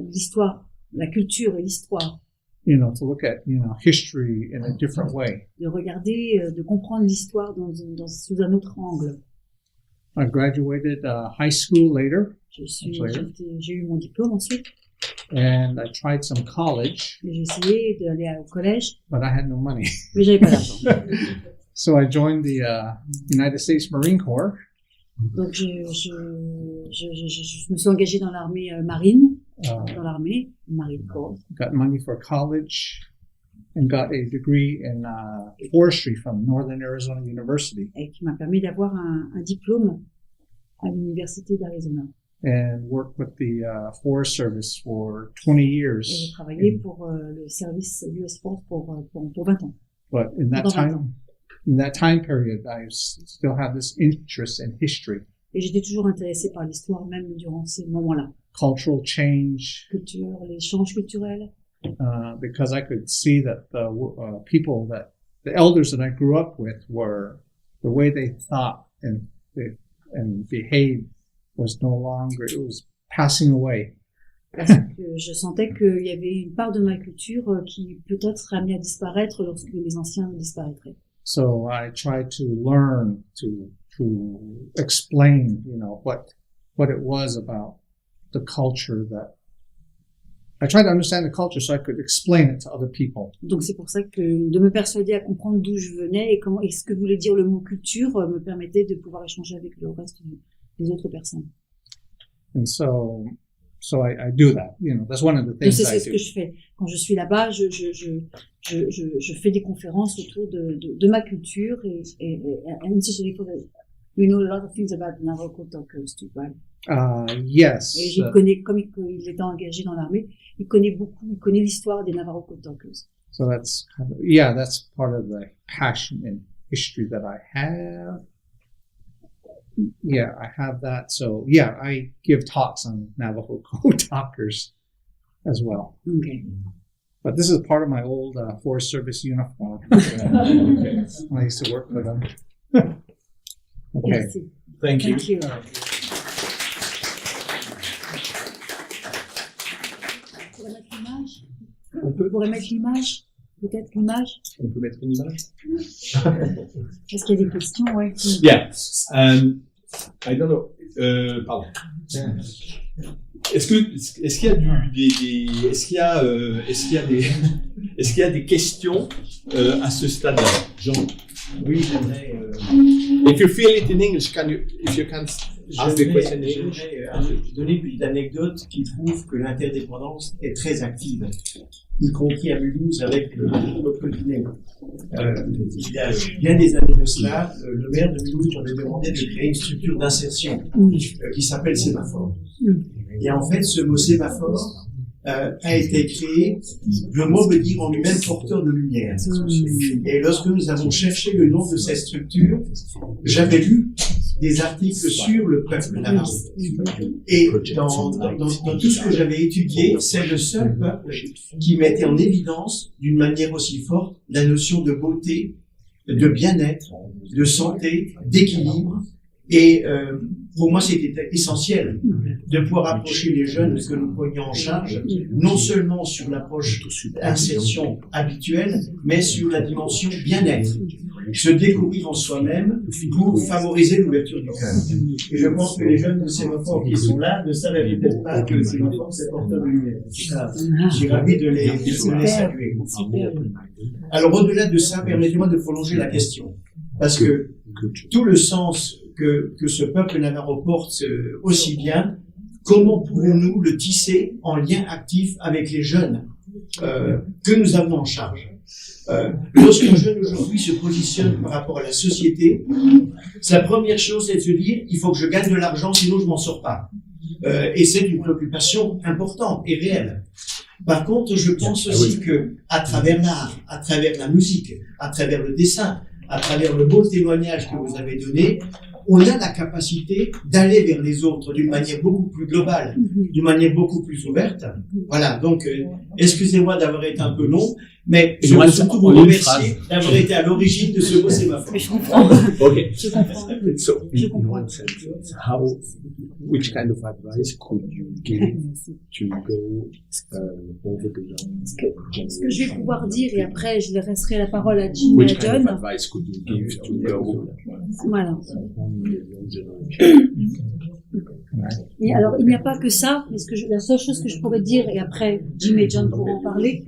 l'histoire, la culture et l'histoire. To look at, history in a different way. De regarder, de comprendre l'histoire sous un autre angle. I graduated high school later, J'ai eu mon diplôme ensuite. and I tried some college, J'ai essayé d'aller au collège, but I had no money. mais j'avais pas d'argent. So I joined the United States Marine Corps, Donc je me suis engagée dans l'armée marine, dans l'armée Marine Corps. got money for college, and got a degree in forestry from Northern Arizona University, Et qui m'a permis d'avoir un diplôme à l'université d'Arizona. and worked with the Forest Service for 20 Et years. j'ai travaillé pour le service US Force pour 20 ans. But in that Pendant 20 ans. time period, I still had this interest in history, Et j'étais toujours intéressée par l'histoire, même durant ces moments-là. cultural change, Culture, les changes culturels. because I could see that the elders that I grew up with were, the way they thought and behaved was no longer, it was passing away. Parce que je sentais qu'il y avait une part de ma culture qui peut-être serait amenée à disparaître lorsque les anciens disparaîtraient. So I tried to learn to explain, what it was about the culture that I tried to understand the culture so I could explain it to other people. Donc c'est pour ça que de me persuader à comprendre d'où je venais et ce que voulait dire le mot culture me permettait de pouvoir échanger avec le reste des autres personnes. And so I do that. That's one of the Donc things c'est I ce do. que je fais. Quand je suis là-bas, je fais des conférences autour de ma culture et essentially for we know a lot of things about Navajo talkers too, right? Yes. Et j'y connais, comme il était engagé dans l'armée, il connaît l'histoire des Navajo talkers. So that's that's part of the passion and history that I have. Yeah, I have that. So yeah, I give talks on Navajo code talkers as well. Okay. But this is part of my old Forest Service uniform. I used to work with them. Okay. Merci. Thank you. Thank you. On pourrait mettre l'image. Peut-être l'image. On peut mettre une image. Est-ce qu'il y a des questions? Ouais. Yeah. I don't know. Pardon. Est-ce qu'il y a des questions à ce stade-là, Jean? Oui, j'aimerais. If you feel it in English, if you can ask the question in English? J'aimerais donner une petite anecdote qui prouve que l'interdépendance est très active, y compris à Mulhouse avec le peuple guinéen. Il y a bien des années de cela, le maire de Mulhouse avait demandé de créer une structure d'insertion qui s'appelle sémaphore. Et en fait, ce mot sémaphore a été créé, le mot veut dire en lui-même porteur de lumière. Et lorsque nous avons cherché le nom de cette structure, j'avais lu des articles sur le peuple navajo. Et dans tout ce que j'avais étudié, c'est le seul peuple qui mettait en évidence d'une manière aussi forte la notion de beauté, de bien-être, de santé, d'équilibre Et pour moi, c'était essentiel de pouvoir approcher les jeunes que nous prenions en charge, non seulement sur l'approche insertion habituelle, mais sur la dimension bien-être, se découvrir en soi-même pour favoriser l'ouverture du cœur. Et je pense que les jeunes de Sémaphore qui sont là ne savaient peut-être pas que Sémaphore c'est porteur de lumière. Je suis ravi de les saluer. Alors au-delà de ça, permettez-moi de prolonger la question, parce que tout le sens que ce peuple navarro porte aussi bien, comment pouvons-nous le tisser en lien actif avec les jeunes que nous avons en charge? Lorsqu'un jeune aujourd'hui se positionne par rapport à la société, sa première chose c'est de se dire il faut que je gagne de l'argent sinon je m'en sors pas. Et c'est une préoccupation importante et réelle. Par contre, je pense aussi que à travers l'art, à travers la musique, à travers le dessin, à travers le beau témoignage que vous avez donné, on a la capacité d'aller vers les autres d'une manière beaucoup plus globale, d'une manière beaucoup plus ouverte. Voilà, donc excusez-moi d'avoir été un peu long, mais je veux surtout vous remercier d'avoir été à l'origine de ce beau sémaphore. Je comprends. Okay. Je comprends. So, Je comprends. Which kind of advice could you give to go over the young? Ce que je vais pouvoir dire, et après je laisserai la parole à Jim et Which à kind John. of advice could you give to go Voilà. on the young generation? Et alors, il n'y a pas que ça, parce que la seule chose que je pourrais dire, et après Jim et John pourront en parler,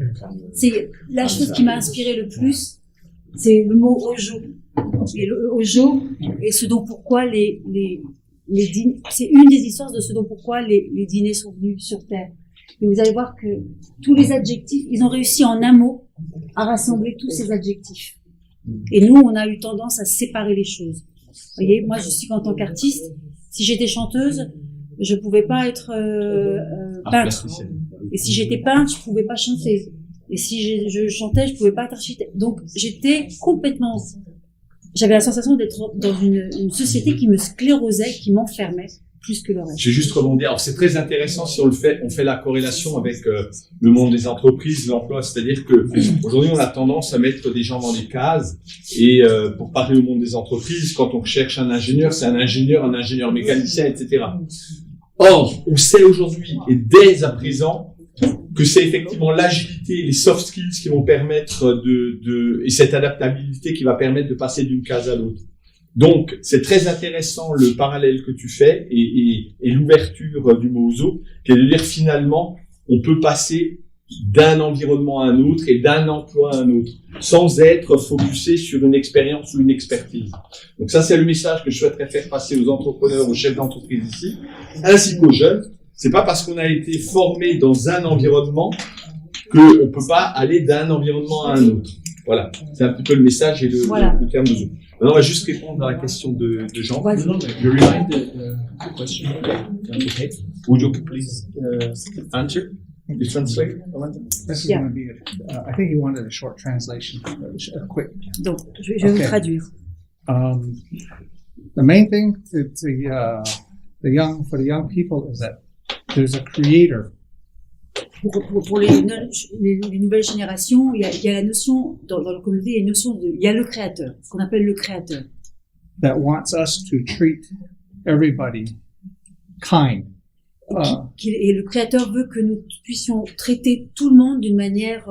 c'est la chose qui m'a inspiré le plus, c'est le mot ojo. Et le ojo, et ce dont pourquoi les dîners, c'est une des histoires de ce dont pourquoi les dîners sont venus sur Terre. Et vous allez voir que tous les adjectifs, ils ont réussi en un mot à rassembler tous ces adjectifs. Et nous, on a eu tendance à séparer les choses. Vous voyez, moi, je suis qu'en tant qu'artiste, si j'étais chanteuse, je pouvais pas être peintre. Et si j'étais peintre, je pouvais pas chanter. Et si je chantais, je pouvais pas être architecte. Donc, j'étais complètement... J'avais la sensation d'être dans une société qui me sclérosait, qui m'enfermait plus que le reste. J'ai juste rebondi. Alors, c'est très intéressant si on fait la corrélation avec le monde des entreprises, l'emploi. C'est-à-dire que aujourd'hui, on a tendance à mettre des gens dans des cases. Et pour parler au monde des entreprises, quand on cherche un ingénieur, c'est un ingénieur mécanicien, etc. Or, on sait aujourd'hui et dès à présent que c'est effectivement l'agilité, les soft skills qui vont permettre et cette adaptabilité qui va permettre de passer d'une case à l'autre. Donc, c'est très intéressant le parallèle que tu fais et l'ouverture du mot ozo, qui est de dire finalement, on peut passer d'un environnement à un autre et d'un emploi à un autre, sans être focusé sur une expérience ou une expertise. Donc ça, c'est le message que je souhaiterais faire passer aux entrepreneurs, aux chefs d'entreprise ici, ainsi qu'aux jeunes. C'est pas parce qu'on a été formé dans un environnement que on peut pas aller d'un environnement à un autre. Voilà. C'est un petit peu le message et le terme de Zoom. Maintenant, on va juste répondre à la question de Jean. Je remind the question. Okay. Would you please answer? You translate? This is going to be I think you wanted a short translation, a quick. Donc, je vais vous traduire. The main thing for the young people is that there's a creator. Pour les nouvelles générations, il y a la notion, dans la communauté, il y a le créateur, ce qu'on appelle le créateur. That wants us to treat everybody kind. Et le créateur veut que nous puissions traiter tout le monde d'une manière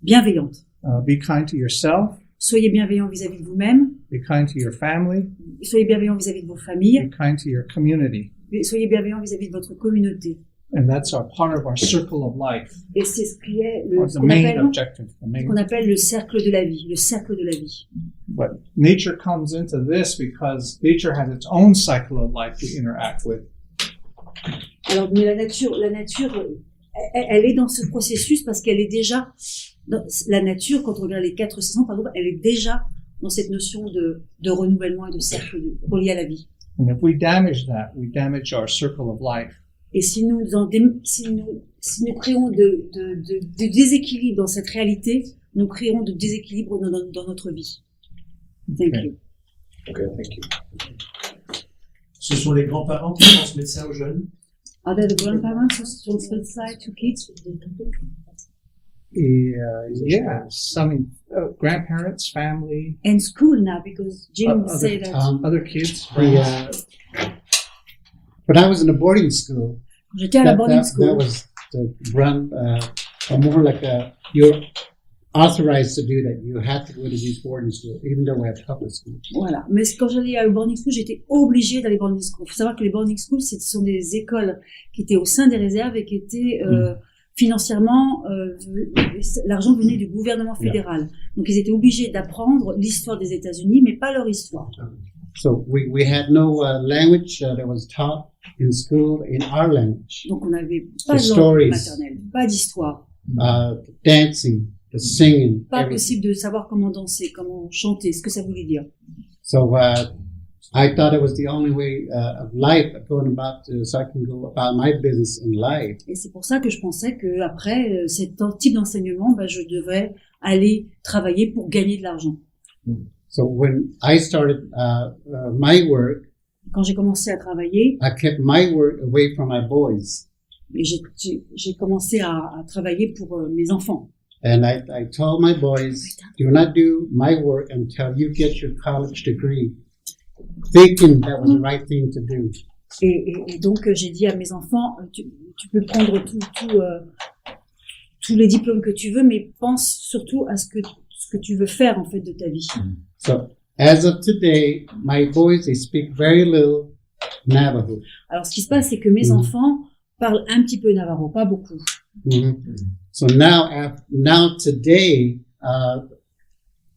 bienveillante. Be kind to yourself. Soyez bienveillant vis-à-vis de vous-même. Be kind to your family. Soyez bienveillant vis-à-vis de vos familles. Be kind to your community. Soyez bienveillant vis-à-vis de votre communauté. And that's part of our circle of life. Et c'est ce qui est the main objective. Ce qu'on appelle le cercle de la vie, le cercle de la vie. But nature comes into this because nature has its own cycle of life to interact with. Alors, mais la nature, elle est dans ce processus parce qu'elle est déjà, la nature, quand on regarde les 4 saisons, par exemple, elle est déjà dans cette notion de renouvellement et de cercle relié à la vie. And if we damage that, we damage our circle of life. Et si nous créons de déséquilibre dans cette réalité, nous créerons de déséquilibre dans notre vie. Thank you. Okay, thank you. Ce sont les grands-parents qui transmettent ça aux jeunes. Are there the grandparents who transmit that to kids? Yeah, some grandparents, family, And school now, because Jim said that other kids. When I was in a boarding school, j'étais à la boarding that school. was to run more like you're authorized to do that. You had to go to these boarding schools, even though we have public schools. Voilà. Mais quand j'allais à boarding school, j'étais obligée d'aller boarding school. Il faut savoir que les boarding schools, ce sont des écoles qui étaient au sein des réserves et qui étaient financièrement, l'argent venait du gouvernement fédéral. Donc ils étaient obligés d'apprendre l'histoire des États-Unis, mais pas leur histoire. So we had no language that was taught in school in our language. Donc on n'avait pas The de langue stories. maternelle, pas d'histoire. Dancing, the singing, Pas everything. possible de savoir comment danser, comment chanter, ce que ça voulait dire. So I thought it was the only way of life going about so I can go about my business in life. Et c'est pour ça que je pensais que après cet type d'enseignement, je devrais aller travailler pour gagner de l'argent. So when I started my work, Quand j'ai commencé à travailler, I kept my work away from my boys. et j'ai commencé à travailler pour mes enfants. And I told my boys, do not do my work until you get your college degree, thinking that was the right thing to do. Et donc j'ai dit à mes enfants, tu peux prendre tous les diplômes que tu veux, mais pense surtout à ce que tu veux faire en fait de ta vie. So as of today, my boys, they speak very little Navajo. Alors ce qui se passe, c'est que mes enfants parlent un petit peu Navajo, pas beaucoup. So now today,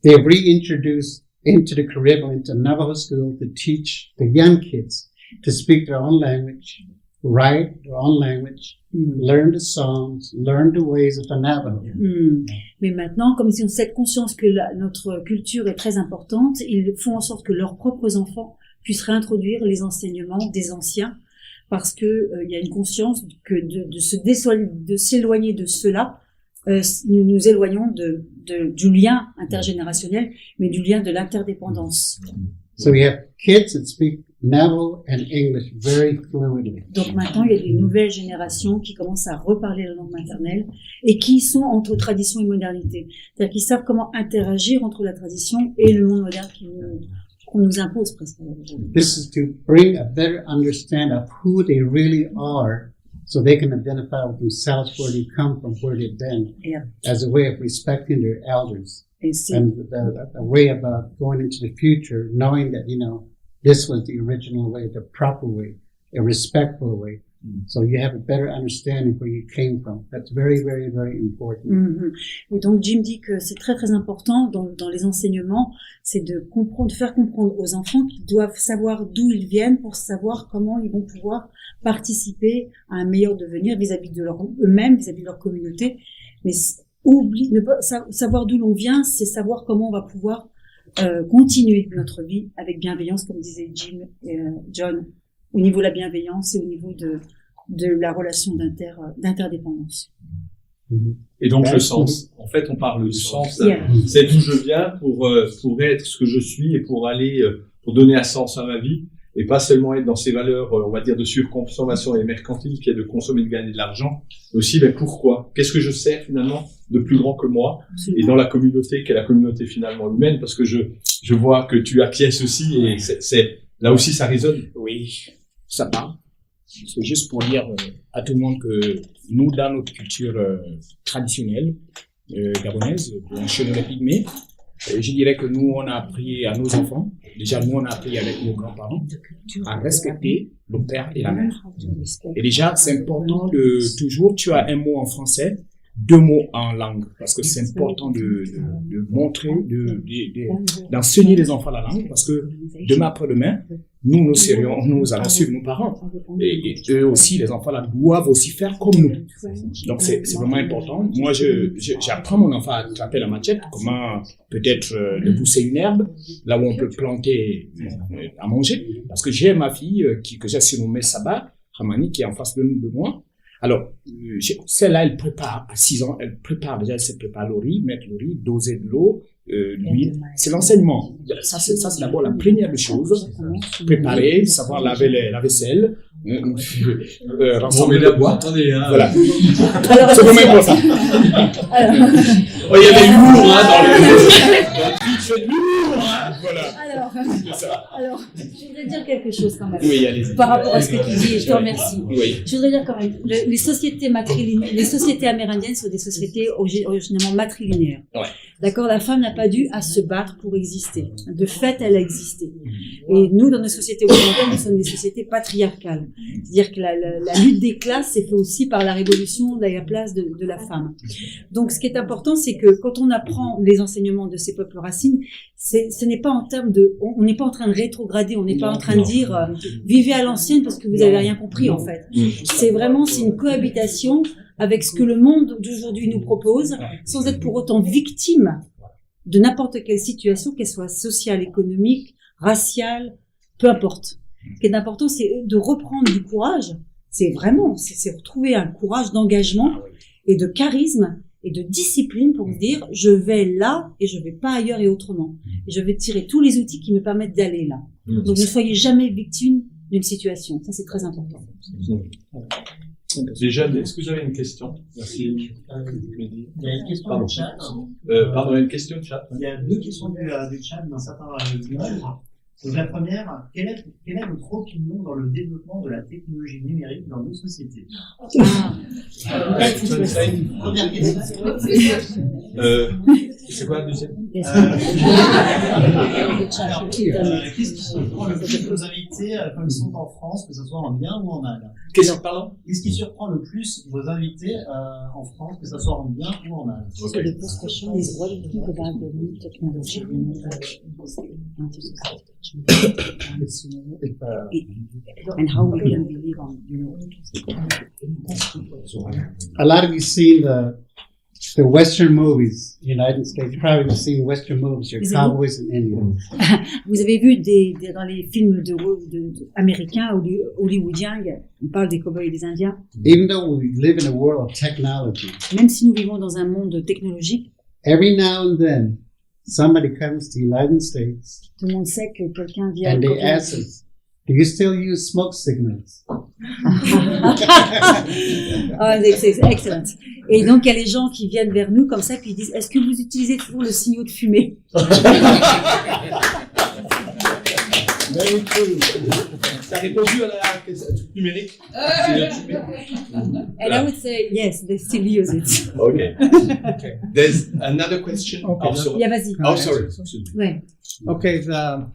they've reintroduced into the curriculum, into Navajo school, to teach the young kids to speak their own language, write their own language, learn the songs, learn the ways of the Navajo. Mais maintenant, comme ils ont cette conscience que notre culture est très importante, ils font en sorte que leurs propres enfants puissent réintroduire les enseignements des anciens, parce que il y a une conscience que de s'éloigner de cela, nous nous éloignons du lien intergénérationnel, mais du lien de l'interdépendance. So we have kids that speak Navajo and English very fluently. Donc maintenant, il y a des nouvelles générations qui commencent à reparler la langue maternelle et qui sont entre tradition et modernité. C'est-à-dire qu'ils savent comment interagir entre la tradition et le monde moderne qu'on nous impose presque. This is to bring a better understanding of who they really are, so they can identify with themselves, where they come from, where they've been, as a way of respecting their elders, and a way of going into the future, knowing that, this was the original way, the proper way, a respectful way. So you have a better understanding where you came from. That's very, very, very important. Et donc Jim dit que c'est très très important dans les enseignements, c'est de faire comprendre aux enfants qu'ils doivent savoir d'où ils viennent pour savoir comment ils vont pouvoir participer à un meilleur devenir vis-à-vis de eux-mêmes, vis-à-vis de leur communauté. Mais ne pas savoir d'où l'on vient, c'est savoir comment on va pouvoir continuer notre vie avec bienveillance, comme disait Jim et John, au niveau de la bienveillance et au niveau de la relation d'interdépendance. Et donc le sens. En fait, on parle du sens. C'est d'où je viens pour être ce que je suis et pour aller pour donner un sens à ma vie et pas seulement être dans ces valeurs, on va dire, de surconsommation et mercantile qui est de consommer, de gagner de l'argent, mais aussi pourquoi. Qu'est-ce que je sers finalement de plus grand que moi et dans la communauté qui est la communauté finalement humaine, parce que je vois que tu acquiesces aussi et c'est là aussi ça résonne. Oui, ça parle. C'est juste pour dire à tout le monde que nous, dans notre culture traditionnelle gabonaise, chez les Pygmées, je dirais que nous, on a appris à nos enfants, déjà nous, on a appris avec nos grands-parents, à respecter le père et la mère. Et déjà, c'est important de toujours, tu as un mot en français, 2 mots en langue, parce que c'est important de montrer, d'enseigner les enfants la langue, parce que demain après-demain, nous allons suivre nos parents. Et eux aussi, les enfants là, doivent aussi faire comme nous. Donc c'est vraiment important. Moi, j'apprends mon enfant à attraper la machette, comment peut-être de pousser une herbe, là où on peut planter à manger. Parce que j'ai ma fille que j'ai surnommée Saba, Ramani, qui est en face de moi. Alors, celle-là, elle prépare, à 6 ans, elle prépare déjà, elle se prépare le riz, mettre le riz, doser de l'eau, l'huile. C'est l'enseignement. Ça, c'est d'abord la première des choses. Préparer, savoir laver la vaisselle, rassembler le bois. Attendez, hein. Voilà. Alors, C'est vraiment pour ça. Alors, Oh, il y avait l'humour, hein, dans le pitch de l'humour, hein. Voilà. alors, je voudrais dire quelque chose quand même. Oui, allez-y. Par rapport à ce que tu dis, et je te remercie. Oui. Je voudrais dire quand même, les sociétés amérindiennes sont des sociétés originalement matrilinéaires. Ouais. D'accord, la femme n'a pas dû à se battre pour exister. De fait, elle a existé. Et nous, dans nos sociétés occidentales, nous sommes des sociétés patriarcales. C'est-à-dire que la lutte des classes s'est faite aussi par la révolution de la place de la femme. Donc, ce qui est important, c'est que quand on apprend les enseignements de ces peuples racines, ce n'est pas en termes de, on n'est pas en train de rétrograder, on n'est pas en train de dire vivez à l'ancienne parce que vous avez rien compris en fait. C'est une cohabitation avec ce que le monde d'aujourd'hui nous propose, sans être pour autant victime de n'importe quelle situation, qu'elle soit sociale, économique, raciale, peu importe. Ce qui est important, c'est de reprendre du courage. C'est retrouver un courage d'engagement et de charisme et de discipline pour se dire je vais là et je vais pas ailleurs et autrement. Et je vais tirer tous les outils qui me permettent d'aller là. Donc ne soyez jamais victime d'une situation. Ça, c'est très important. Les jeunes, est-ce que vous avez une question? Merci. Il y a une question Pardon. du chat. Pardon, une question de chat. Il y a 2 questions du chat d'un certain village. Donc la première, quelle est votre opinion dans le développement de la technologie numérique dans nos sociétés? Première question. C'est quoi la deuxième? Qu'est-ce qui surprend le plus nos invités quand ils sont en France, que ce soit en bien ou en mal? Pardon? Qu'est-ce qui surprend le plus vos invités en France, que ce soit en bien ou en mal? Okay. So the first question is, what do you think about the new technology and how we can believe on, A lot of you seen the Western movies, United States. You've probably seen Western movies. Your cowboys and Indians. Vous avez vu dans les films américains ou hollywoodiens, on parle des cowboys et des Indiens. Even though we live in a world of technology, même si nous vivons dans un monde technologique, every now and then somebody comes to the United States tout le monde sait que quelqu'un vient and they ask us, do you still use smoke signals? C'est excellent. Et donc, il y a les gens qui viennent vers nous comme ça, puis ils disent, est-ce que vous utilisez toujours le signal de fumée? Very true. Ça a répondu à la question numérique? And I would say, yes, they still use it. Okay. There's another question. Okay. Oh, sorry. Yeah, vas-y. Oh, sorry. Ouais. Okay, the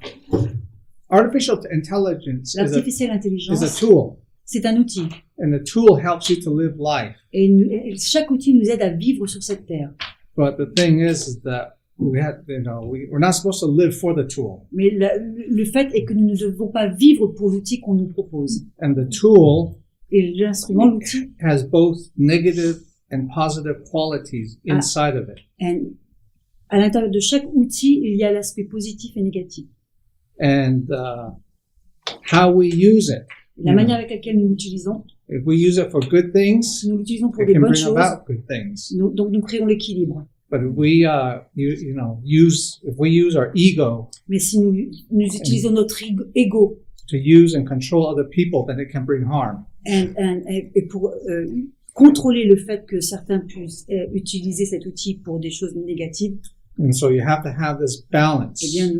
artificial intelligence L'artificielle is a intelligence, tool, c'est un outil. and the tool helps you to live life. Et chaque outil nous aide à vivre sur cette terre. But the thing is that we're not supposed to live for the tool. Mais le fait est que nous ne devons pas vivre pour l'outil qu'on nous propose. And the tool Et l'instrument, l'outil, has both negative and positive qualities inside of it. and à l'intérieur de chaque outil, il y a l'aspect positif et négatif. And how we use it. La manière avec laquelle nous l'utilisons, If we use it for good things, si nous l'utilisons pour it des can bonnes bring choses, about good things. donc nous créons l'équilibre. But if we, if we use our ego Mais si nous utilisons notre ego to use and control other people, then it can bring harm. et pour contrôler le fait que certains puissent utiliser cet outil pour des choses négatives, And so you have to have this balance. eh bien,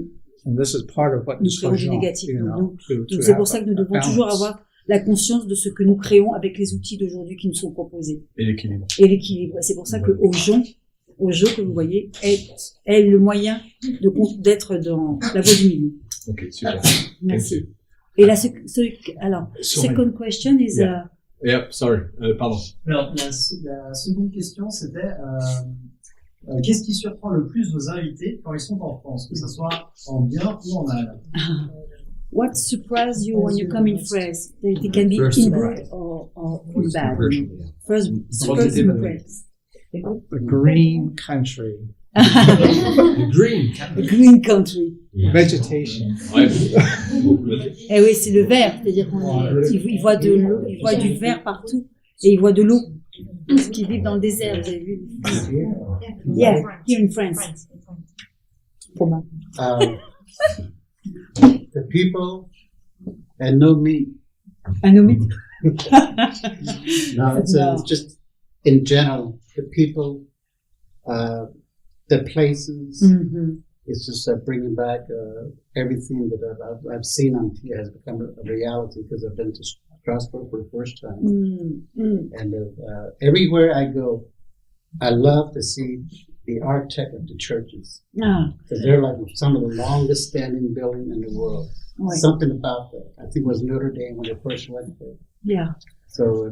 And this is part of what nous créons du discussion, négatif. Donc to c'est have pour ça que nous a devons toujours balance. avoir la conscience de ce que nous créons avec les outils d'aujourd'hui qui nous sont proposés. Et l'équilibre. Et l'équilibre. C'est pour ça que au jeu que vous voyez est le moyen d'être dans la voie du milieu. Ok, super. Merci. Et là, alors, Sorry. second question is, Yeah, sorry. Pardon. Alors, la seconde question, c'était qu'est-ce qui surprend le plus vos invités quand ils sont en France, que ce soit en bien ou en mal? what surprised you when you come in France? They can be in good or in bad. First impression. The green country, Green country. vegetation. Ouais. Eh oui, c'est le vert, c'est-à-dire qu'il voit du vert partout. Et ils voient de l'eau. Parce qu'ils vivent dans le désert, vous avez vu? Yeah, here in France. The people and no meat. Un homme. No, it's just in general, the people, the places. Mhm. It's just bringing back everything that I've seen on TV has become a reality because I've been to Strasbourg for the first time. And everywhere I go, I love to see the architect of the churches. Ah, Because they're like some of the longest standing building in the world. ouais. Something about that. I think it was Notre Dame when they first went there. Yeah. So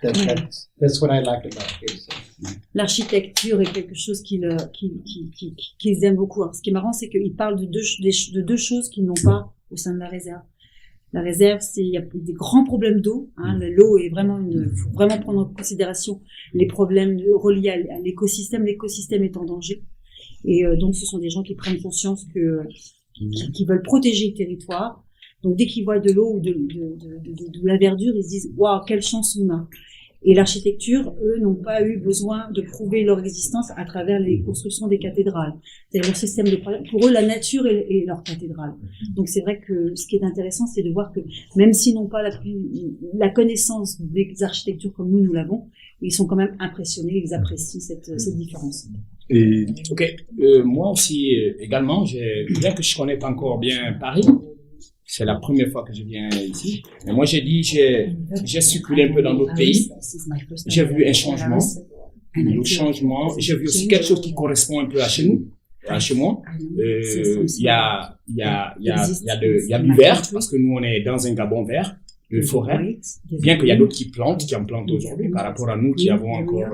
that's what I like about it. So. L'architecture est quelque chose qu'ils aiment beaucoup. Alors, ce qui est marrant, c'est qu'ils parlent de deux choses qu'ils n'ont pas au sein de la réserve. La réserve, il y a des grands problèmes d'eau. Hein. L'eau est vraiment faut vraiment prendre en considération les problèmes reliés à l'écosystème. L'écosystème est en danger. Et donc, ce sont des gens qui prennent conscience qui veulent protéger le territoire. Donc, dès qu'ils voient de l'eau ou de la verdure, ils se disent, waouh, quelle chance on a. Et l'architecture, eux, n'ont pas eu besoin de prouver leur existence à travers les constructions des cathédrales. C'est-à-dire leur système pour eux, la nature est leur cathédrale. Donc c'est vrai que ce qui est intéressant, c'est de voir que même s'ils n'ont pas la connaissance des architectures comme nous l'avons, ils sont quand même impressionnés, ils apprécient cette différence. Et, moi aussi, également, bien que je connais pas encore bien Paris, c'est la première fois que je viens ici. Mais moi, j'ai dit, j'ai circulé un peu dans d'autres pays. J'ai vu un changement. Le changement. J'ai vu aussi quelque chose qui correspond un peu à chez nous, à chez moi. Il y a du vert, parce que nous, on est dans un Gabon vert, de forêt. Bien qu'il y a d'autres qui en plantent aujourd'hui, par rapport à nous qui avons encore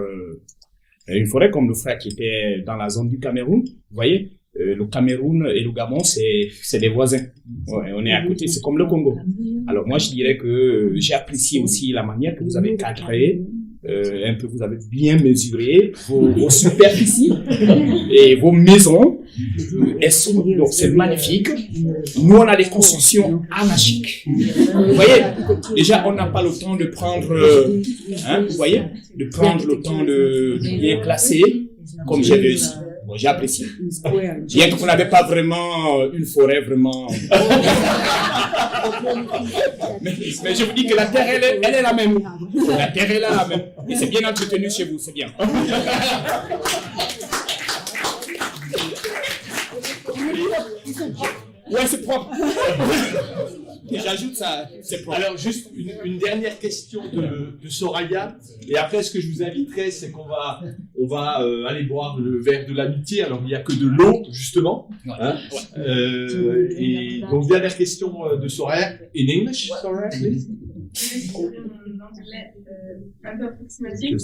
une forêt comme le frère qui était dans la zone du Cameroun. Vous voyez? Le Cameroun et le Gabon, c'est des voisins. Ouais, on est à côté, c'est comme le Congo. Alors moi, je dirais que j'ai apprécié aussi la manière que vous avez cadré, un peu, vous avez bien mesuré vos superficies et vos maisons. Donc c'est magnifique. Nous, on a des constructions anarchiques. Vous voyez, déjà, on n'a pas le temps de prendre, vous voyez, de prendre le temps de bien classer, comme j'ai vu ici. Bon, j'ai apprécié. Bien qu'on n'avait pas vraiment une forêt vraiment. mais je vous dis que la terre, elle est la même. La terre, elle est la même. Et c'est bien entretenu chez vous, c'est bien. Ouais, c'est propre. Et j'ajoute ça, c'est propre. Alors, juste une dernière question de Soraya. Et après, ce que je vous inviterai, c'est qu'on va aller boire le verre de l'amitié. Alors, il n'y a que de l'eau, justement. Hein. Et donc, dernière question de Soraya. In English, Soraya, please. Un peu approximatif.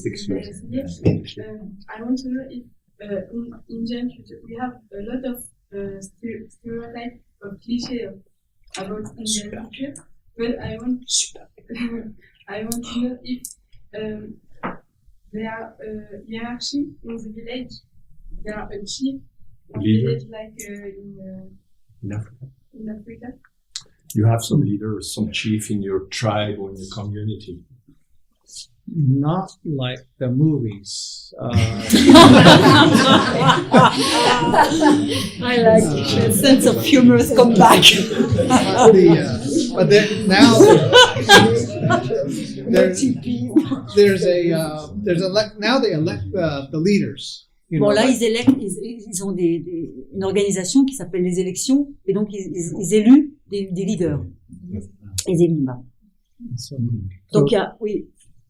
I want to know if in Indian culture we have a lot of stereotypes of clichés about Indian culture, but I want to know if there are hierarchy in the village. There are a chief of Leader. village like In Africa. in Africa. You have some leaders, some chief in your tribe or in your community. Not like the movies. I like it. The sense of humor has come back. But now now they elect the leaders. You Bon, know, là, ils ont une organisation qui s'appelle les élections, et donc ils éluent des leaders, les élimes. Donc, il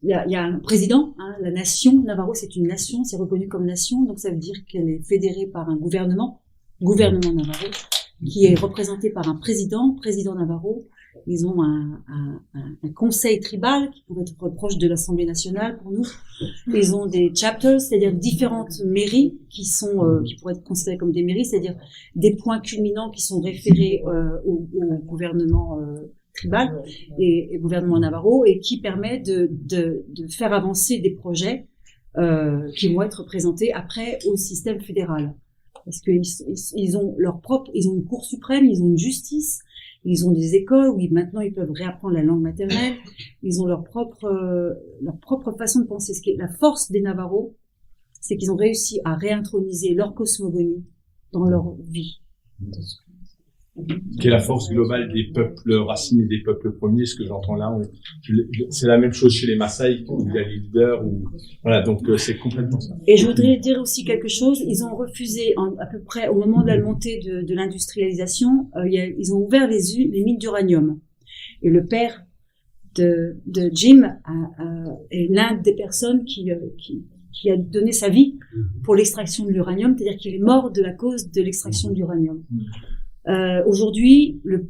y a un président, hein, la nation, Navarro, c'est une nation, c'est reconnu comme nation, donc ça veut dire qu'elle est fédérée par un gouvernement Navarro, qui est représenté par un président Navarro. Ils ont un conseil tribal qui pourrait être proche de l'Assemblée nationale pour nous. Ils ont des chapters, c'est-à-dire différentes mairies qui pourraient être considérées comme des mairies, c'est-à-dire des points culminants qui sont référés au gouvernement tribal et gouvernement Navarro, et qui permet de faire avancer des projets qui vont être présentés après au système fédéral. Parce qu'ils ont ils ont une cour suprême, ils ont une justice, Ils ont des écoles où maintenant ils peuvent réapprendre la langue maternelle. Ils ont leur propre façon de penser. Ce qui est la force des Navarros, c'est qu'ils ont réussi à réintroniser leur cosmogonie dans leur vie. Qui est la force globale des peuples racines et des peuples premiers, ce que j'entends là. C'est la même chose chez les Maasai, où il y a les leaders, voilà, donc c'est complètement ça. Et je voudrais dire aussi quelque chose, ils ont refusé, à peu près au moment de la montée de l'industrialisation, ils ont ouvert les mines d'uranium. Et le père de Jim est l'une des personnes qui a donné sa vie pour l'extraction de l'uranium, c'est-à-dire qu'il est mort de la cause de l'extraction de l'uranium. Aujourd'hui, le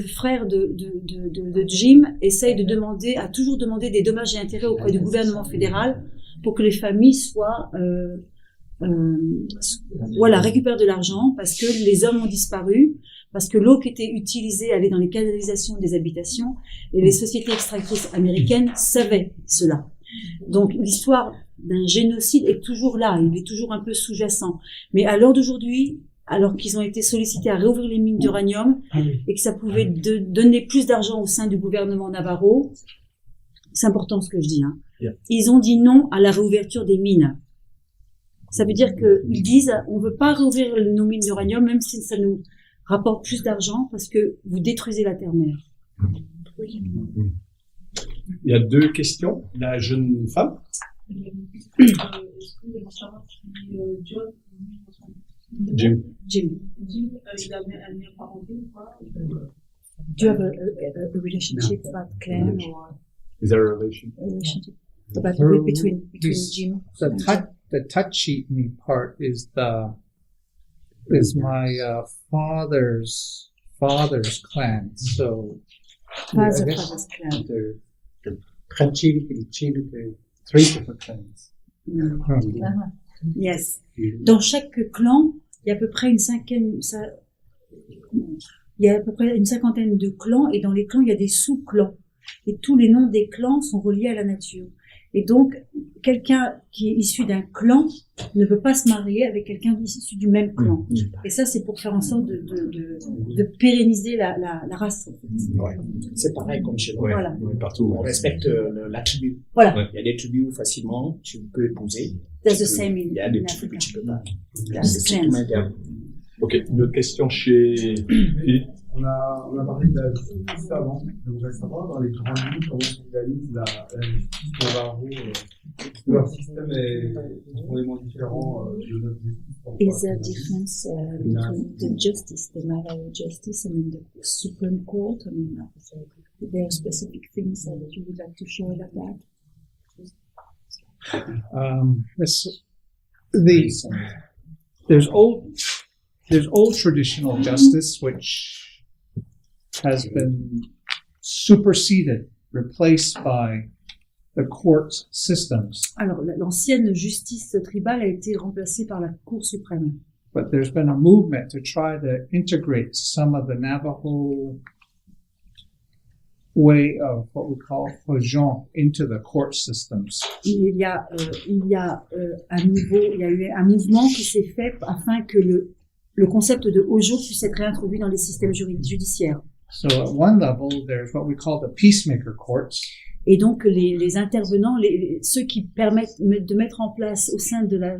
frère de Jim essaye a toujours demandé des dommages et intérêts auprès du gouvernement fédéral pour que les familles récupèrent de l'argent parce que les hommes ont disparu, parce que l'eau qui était utilisée allait dans les canalisations des habitations et les sociétés extractrices américaines savaient cela. Donc l'histoire d'un génocide est toujours là, il est toujours un peu sous-jacent. Mais à l'heure d'aujourd'hui, alors qu'ils ont été sollicités à réouvrir les mines d'uranium et que ça pouvait donner plus d'argent au sein du gouvernement Navarro, c'est important ce que je dis, hein. Ils ont dit non à la réouverture des mines. Ça veut dire qu'ils disent on veut pas réouvrir nos mines d'uranium même si ça nous rapporte plus d'argent parce que vous détruisez la terre-mère. Oui. Il y a 2 questions. La jeune femme. Jim. Il avait un lien parental ou pas? Do you have a relationship about Claire or? Is there a relationship? About between Jim? The touchy me part is my father's clan. So Father's clan. They're 3 different clans. Yes. Dans chaque clan, il y a à peu près une cinquantaine de clans, et dans les clans, il y a des sous-clans. Et tous les noms des clans sont reliés à la nature. Et donc, quelqu'un qui est issu d'un clan ne peut pas se marier avec quelqu'un issu du même clan. Et ça, c'est pour faire en sorte de pérenniser la race. Ouais. C'est pareil comme chez nous. Ouais, voilà. Partout. On respecte la tribu. Voilà. Il y a des tribus où facilement tu peux épouser. That's the same in Il y a des in tribus que Africa. tu peux pas. That's the same. Ok, une autre question chez Philippe. On a parlé de la justice avant. Je voudrais savoir dans les grandes lignes comment s'organise la justice Navarro. Leur système est complètement différent de notre justice. Is there a difference between the justice, the Navarro justice, and the Supreme Court? I mean, there are specific things that you would like to share about that? There's old traditional justice which has been superseded, replaced by the court systems. Alors, l'ancienne justice tribale a été remplacée par la Cour suprême. But there's been a movement to try to integrate some of the Navajo way of what we call Hojon into the court systems. Il y a eu un mouvement qui s'est fait afin que le concept de Hojo puisse être réintroduit dans les systèmes judiciaires. So at one level, there's what we call the peacemaker courts. Et donc les intervenants, ceux qui permettent de mettre en place au sein de la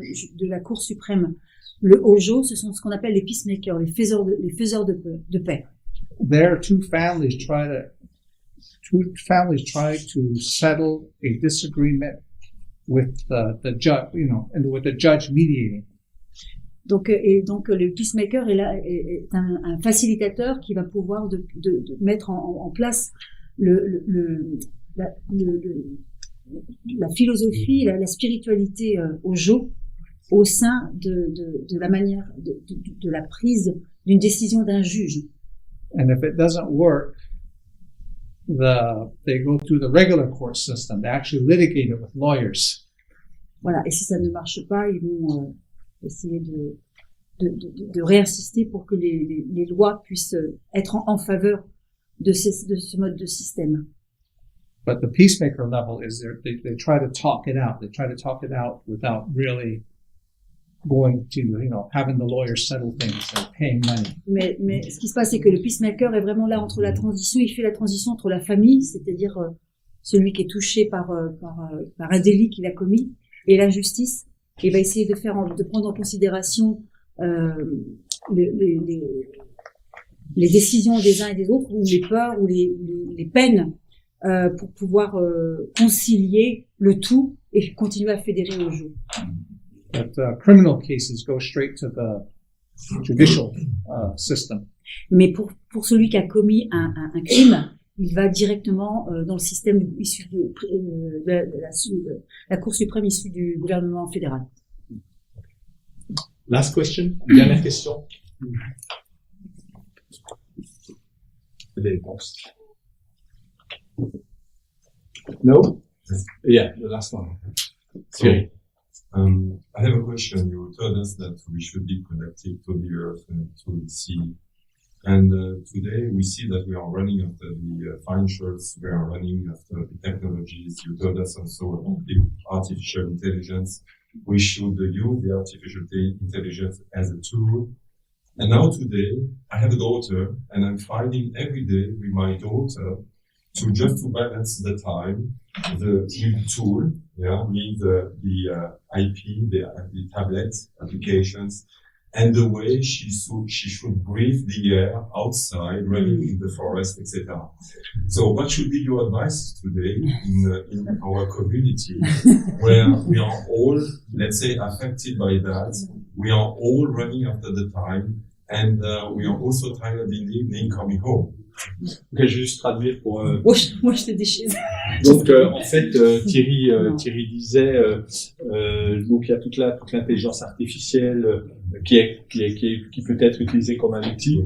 Cour suprême le Hojo, ce sont ce qu'on appelle les peacemakers, les faiseurs de paix. There, two families try to settle a disagreement with the judge, and with the judge mediating. Donc le peacemaker est un facilitateur qui va pouvoir de mettre en place la philosophie, la spiritualité Hojo au sein de la manière de la prise d'une décision d'un juge. And if it doesn't work, they go through the regular court system. They actually litigate it with lawyers. Voilà. Et si ça ne marche pas, ils vont essayer de réinsister pour que les lois puissent être en faveur de ce mode de système. But the peacemaker level is they try to talk it out. They try to talk it out without really going to, having the lawyers settle things and paying money. Mais ce qui se passe, c'est que le peacemaker est vraiment là entre la transition. Il fait la transition entre la famille, c'est-à-dire celui qui est touché par un délit qu'il a commis, et la justice. Et va essayer de prendre en considération les décisions des uns et des autres, ou les peurs, ou les peines, pour pouvoir concilier le tout et continuer à fédérer au jour. But criminal cases go straight to the judicial system. Mais pour celui qui a commis un crime, il va directement dans le système issu de la Cour suprême issue du gouvernement fédéral. Last question, dernière question. Des réponses. No? Yeah, the last one. Thierry. I have a question. You told us that we should be connected to the earth and to the sea. And today we see that we are running after the financials, we are running after the technologies. You told us also about the artificial intelligence. We should use the artificial intelligence as a tool. And now today, I have a daughter, and I'm fighting every day with my daughter to balance the time, with the tool, with the IP, the tablet applications, and the way she should breathe the air outside, running in the forest, etc. So what should be your advice today in our community, where we are all, let's say, affected by that? We are all running after the time, and we are also tired in the evening coming home. Ok, je vais juste traduire pour. Moi, je te déchire. Donc, en fait, Thierry disait, donc il y a toute l'intelligence artificielle qui peut être utilisée comme un outil,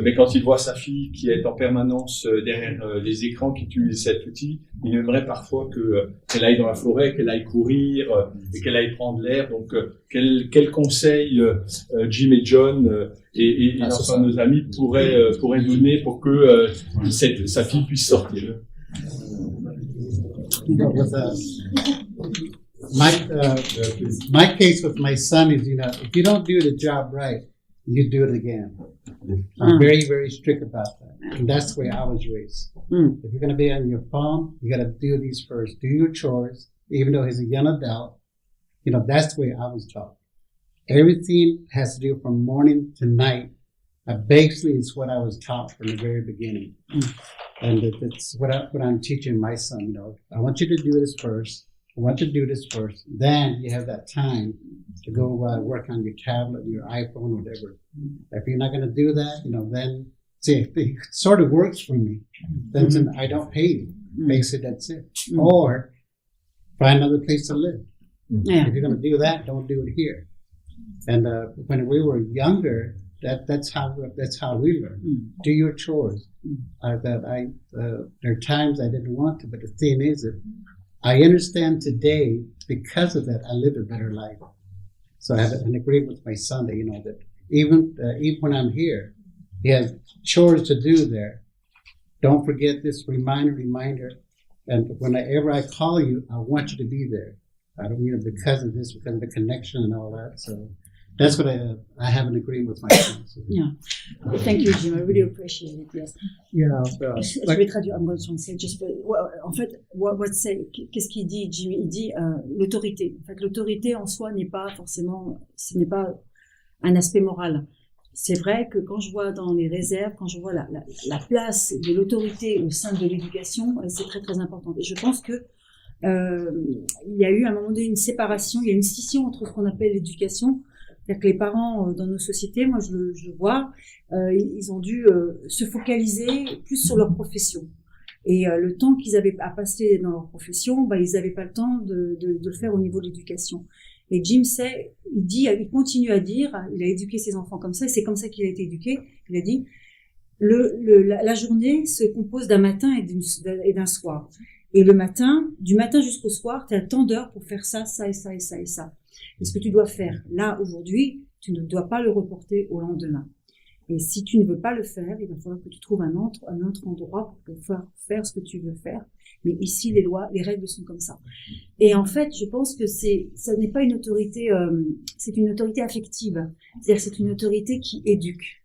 mais quand il voit sa fille qui est en permanence derrière les écrans, qui utilise cet outil, il aimerait parfois qu'elle aille dans la forêt, qu'elle aille courir, et qu'elle aille prendre l'air. Donc, quel conseil Jim et John et l'ensemble de nos amis pourraient donner pour que sa fille puisse sortir? My case with my son is, if you don't do the job right, you do it again. I'm very, very strict about that. And that's the way I was raised. If you're going to be on your phone, you got to do these first. Do your chores, even though he's a young adult. That's the way I was taught. Everything has to do from morning to night. Basically, it's what I was taught from the very beginning. And it's what I'm teaching my son. I want you to do this first. I want you to do this first. Then you have that time to go work on your tablet, your iPhone, whatever. If you're not going to do that, then see, it sort of works for me. Then I don't pay you. Basically, that's it. Or find another place to live. Yeah. If you're going to do that, don't do it here. And when we were younger, that's how we learned. Do your chores. There are times I didn't want to, but the thing is that I understand today, because of that, I lived a better life. So I have an agreement with my son that, that even when I'm here, he has chores to do there. Don't forget this reminder. And whenever I call you, I want you to be there. I don't, because of this, because of the connection and all that. So that's what I have an agreement with my son. So. Yeah. Thank you, Jim. I really appreciate it. Yes. Yeah. Je vais traduire. I'm going to translate. En fait, qu'est-ce qu'il dit, Jim? Il dit l'autorité. En fait, l'autorité en soi n'est pas forcément, ce n'est pas un aspect moral. C'est vrai que quand je vois dans les réserves, quand je vois la place de l'autorité au sein de l'éducation, c'est très très important. Et je pense que il y a eu à un moment donné une séparation, il y a une scission entre ce qu'on appelle l'éducation. C'est-à-dire que les parents dans nos sociétés, moi je le vois, ils ont dû se focaliser plus sur leur profession. Et le temps qu'ils avaient à passer dans leur profession, ils n'avaient pas le temps de le faire au niveau de l'éducation. Et Jim il continue à dire, il a éduqué ses enfants comme ça, et c'est comme ça qu'il a été éduqué. Il a dit, la journée se compose d'un matin et d'un soir. Et du matin jusqu'au soir, tu as tant d'heures pour faire ça, ça et ça et ça et ça. Et ce que tu dois faire là, aujourd'hui, tu ne dois pas le reporter au lendemain. Et si tu ne veux pas le faire, il va falloir que tu trouves un autre endroit pour pouvoir faire ce que tu veux faire. Mais ici, les règles sont comme ça. Et en fait, je pense que ça n'est pas une autorité, c'est une autorité affective. C'est-à-dire, c'est une autorité qui éduque.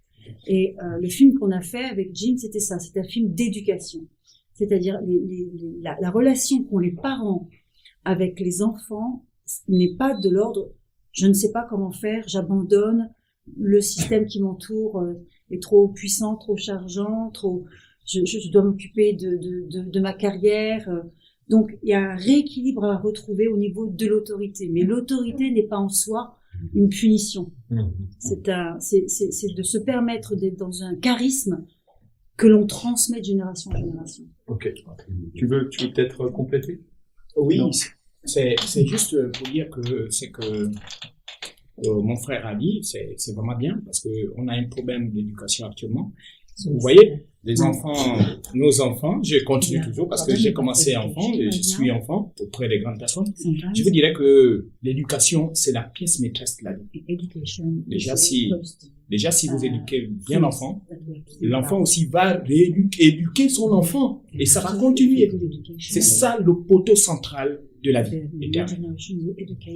Et le film qu'on a fait avec Jim, c'était ça. C'était un film d'éducation. C'est-à-dire, la relation qu'ont les parents avec les enfants n'est pas de l'ordre, je ne sais pas comment faire, j'abandonne, le système qui m'entoure est trop puissant, trop chargeant, je dois m'occuper de ma carrière. Donc, il y a un rééquilibre à retrouver au niveau de l'autorité. Mais l'autorité n'est pas en soi une punition. C'est de se permettre d'être dans un charisme que l'on transmet de génération en génération. Ok. Tu veux peut-être compléter? Oui, c'est juste pour dire que c'est que mon frère a dit, c'est vraiment bien parce que on a un problème d'éducation actuellement. Vous voyez, les enfants, nos enfants, je continue toujours parce que j'ai commencé enfant et je suis enfant auprès des grandes personnes. Je vous dirais que l'éducation, c'est la pièce maîtresse de la vie. Déjà, si vous éduquez bien l'enfant, l'enfant aussi va éduquer son enfant et ça va continuer. C'est ça le poteau central de la vie éternelle.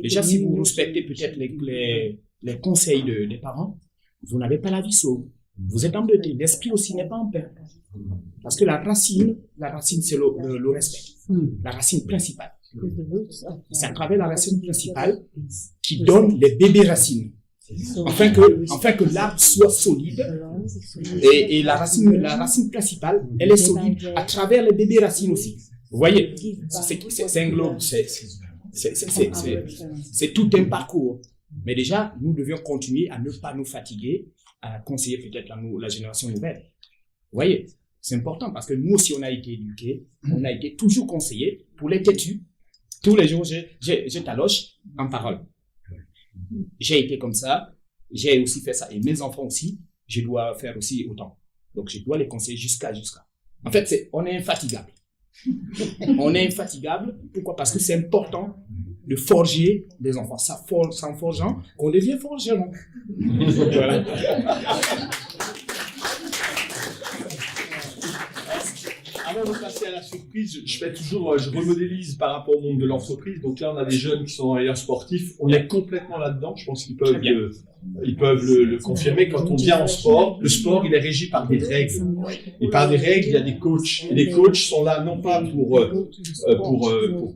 Déjà, si vous respectez peut-être les conseils des parents, vous n'avez pas la vie sauve. Vous êtes embêté. L'esprit aussi n'est pas en paix. Parce que la racine, c'est le respect. La racine principale. C'est à travers la racine principale qui donne les bébés racines. Afin que l'arbre soit solide. Et la racine principale, elle est solide à travers les bébés racines aussi. Vous voyez, c'est un globe, c'est tout un parcours. Mais déjà, nous devions continuer à ne pas nous fatiguer, à conseiller peut-être la génération nouvelle. Vous voyez, c'est important parce que nous aussi, on a été éduqués, on a été toujours conseillés pour les têtus. Tous les jours, je t'alloche en parole. J'ai été comme ça, j'ai aussi fait ça. Et mes enfants aussi, je dois faire aussi autant. Donc, je dois les conseiller jusqu'à. En fait, on est infatigable. On est infatigable. Pourquoi? Parce que c'est important de forger les enfants. C'est en forgeant qu'on devient forgeron. Voilà. Avant de passer à la surprise, je remodélise par rapport au monde de l'entreprise. Donc là, on a des jeunes qui sont ailleurs sportifs. On est complètement là-dedans. Je pense qu'ils peuvent le confirmer. Quand on vient en sport, le sport, il est régi par des règles. Et par des règles, il y a des coachs. Et les coachs sont là non pas pour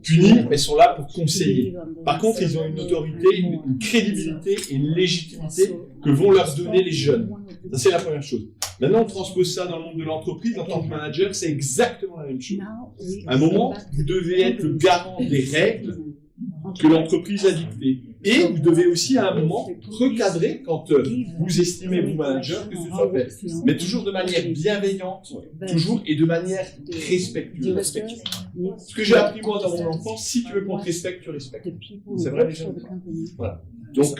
punir, mais sont là pour conseiller. Par contre, ils ont une autorité, une crédibilité et une légitimité que vont leur donner les jeunes. Ça, c'est la première chose. Maintenant, on transpose ça dans le monde de l'entreprise. En tant que manager, c'est exactement la même chose. À un moment, vous devez être le garant des règles que l'entreprise a dictées. Et vous devez aussi, à un moment, recadrer quand vous estimez, vous, manager, que ce soit fait. Mais toujours de manière bienveillante, toujours, et de manière respectueuse. Ce que j'ai appris, moi, dans mon enfance, si tu veux qu'on te respecte, tu respectes. C'est vrai, les gens. Voilà. Donc,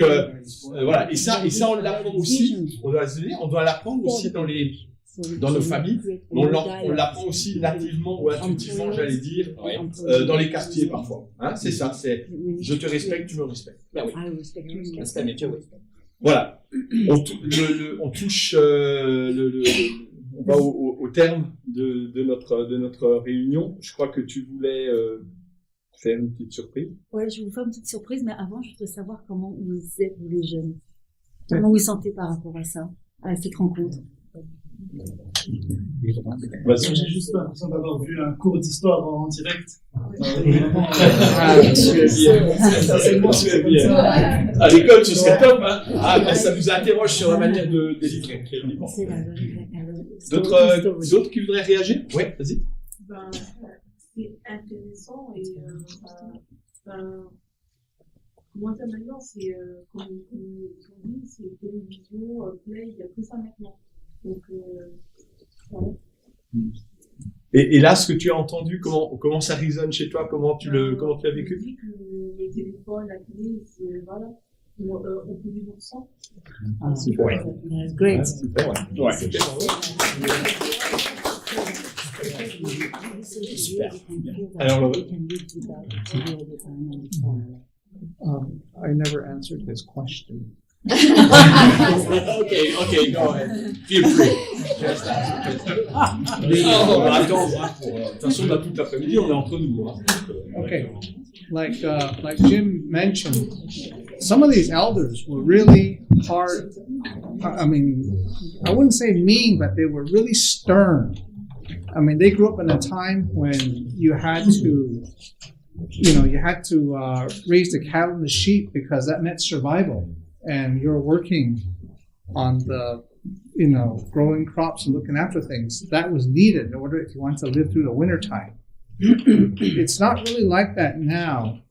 voilà. Et ça, on l'apprend aussi, on doit l'apprendre aussi dans nos familles. On l'apprend aussi nativement ou intuitivement, j'allais dire, dans les quartiers parfois. Hein, c'est ça, c'est je te respecte, tu me respectes. Ben oui. Voilà. On touche, on va au terme de notre réunion. Je crois que tu voulais faire une petite surprise. Ouais, je vais vous faire une petite surprise, mais avant, je voudrais savoir comment vous êtes, vous les jeunes. Comment vous vous sentez par rapport à ça, à cette rencontre? J'ai juste l'impression d'avoir vu un cours d'histoire en direct. À l'école, ce serait top, hein. Ben, ça nous interroge sur la manière de délivrer. D'autres qui voudraient réagir? Oui, vas-y. C'est intéressant et moi maintenant c'est comme on dit, c'est télévision, play, il y a que ça maintenant. Donc voilà. Et là, ce que tu as entendu, comment ça résonne chez toi, comment tu l'as vécu? Je dis que les téléphones, la télé, voilà, on peut vivre sans. Ah, super. Ouais. Great. Super. Ouais. Super. Alors, I never answered his question. Okay, go ahead. Feel free. On va attendre, hein, de toute façon, on a toute l'après-midi, on est entre nous. Hein. Okay. Like Jim mentioned, some of these elders were really hard. I mean, I wouldn't say mean, but they were really stern. I mean, they grew up in a time when you had to raise the cattle and the sheep because that meant survival, and you're working on the, growing crops and looking after things. That was needed in order if you want to live through the winter time. It's not really like that now,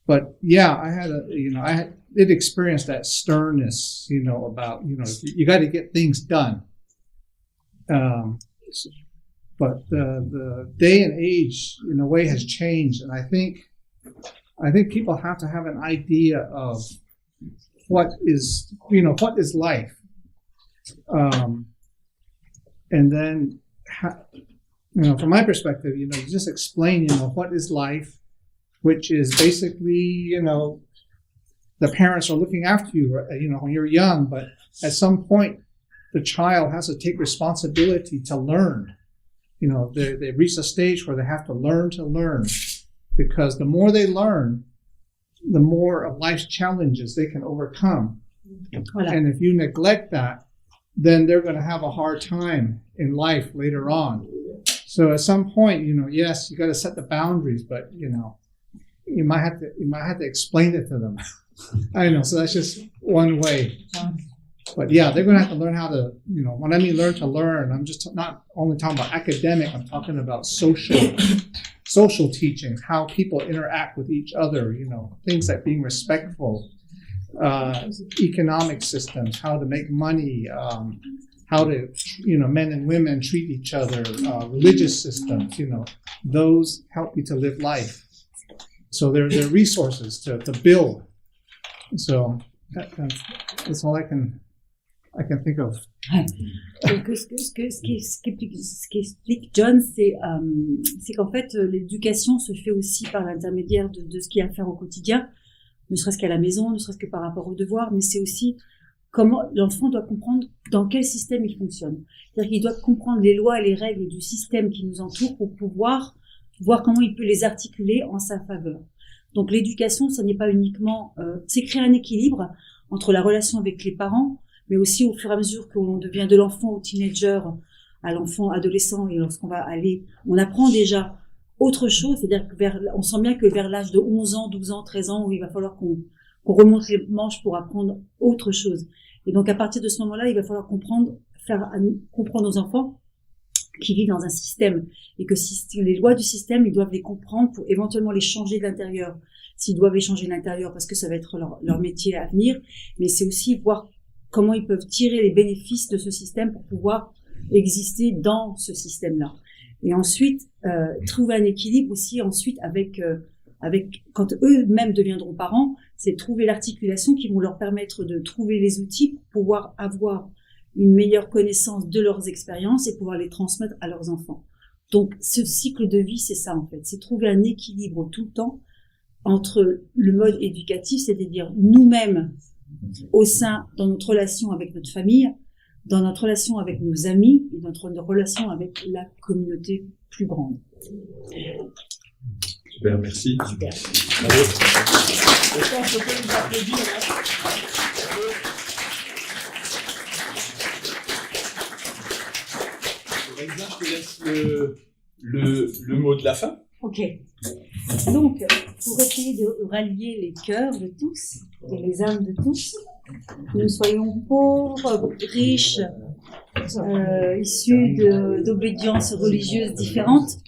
but yeah, I did experience that sternness, about, you got to get things done. But the day and age, in a way, has changed, and I think people have to have an idea of what is life, and then, from my perspective, you just explain, what is life, which is basically, the parents are looking after you, when you're young, but at some point, the child has to take responsibility to learn. They reach a stage where they have to learn, because the more they learn, the more of life's challenges they can overcome. Voilà. And if you neglect that, then they're going to have a hard time in life later on. So at some point, yes, you got to set the boundaries, but you might have to explain it to them. I know. So that's just one way. But yeah, they're going to have to learn how to, when I mean learn to learn, I'm just not only talking about academic, I'm talking about social teaching, how people interact with each other, things like being respectful, economic systems, how to make money, how to, men and women treat each other, religious systems, those help you to live life. So they're resources to build. So that's all I can think of. Donc, ce qui explique John, c'est qu'en fait, l'éducation se fait aussi par l'intermédiaire de ce qu'il y a à faire au quotidien, ne serait-ce qu'à la maison, ne serait-ce que par rapport aux devoirs, mais c'est aussi comment l'enfant doit comprendre dans quel système il fonctionne. C'est-à-dire qu'il doit comprendre les lois et les règles du système qui nous entoure pour pouvoir voir comment il peut les articuler en sa faveur. Donc l'éducation, ce n'est pas uniquement, c'est créer un équilibre entre la relation avec les parents, mais aussi au fur et à mesure qu'on devient de l'enfant au teenager, à l'enfant adolescent, et lorsqu'on va aller, on apprend déjà autre chose, c'est-à-dire que on sent bien que vers l'âge de 11 ans, 12 ans, 13 ans, où il va falloir qu'on remonte les manches pour apprendre autre chose. Et donc à partir de ce moment-là, il va falloir comprendre aux enfants qui vivent dans un système, et que les lois du système, ils doivent les comprendre pour éventuellement les changer de l'intérieur, s'ils doivent les changer de l'intérieur, parce que ça va être leur métier à venir, mais c'est aussi voir comment ils peuvent tirer les bénéfices de ce système pour pouvoir exister dans ce système-là. Et ensuite, trouver un équilibre aussi ensuite avec quand eux-mêmes deviendront parents, c'est trouver l'articulation qui vont leur permettre de trouver les outils pour pouvoir avoir une meilleure connaissance de leurs expériences et pouvoir les transmettre à leurs enfants. Donc, ce cycle de vie, c'est ça en fait, c'est trouver un équilibre tout le temps entre le mode éducatif, c'est-à-dire nous-mêmes dans notre relation avec notre famille, dans notre relation avec nos amis et notre relation avec la communauté plus grande. Super, merci. Super. Je te laisse le mot de la fin. Ok. Donc, pour essayer de rallier les cœurs de tous et les âmes de tous, que nous soyons pauvres, riches, issus d'obédiences religieuses différentes,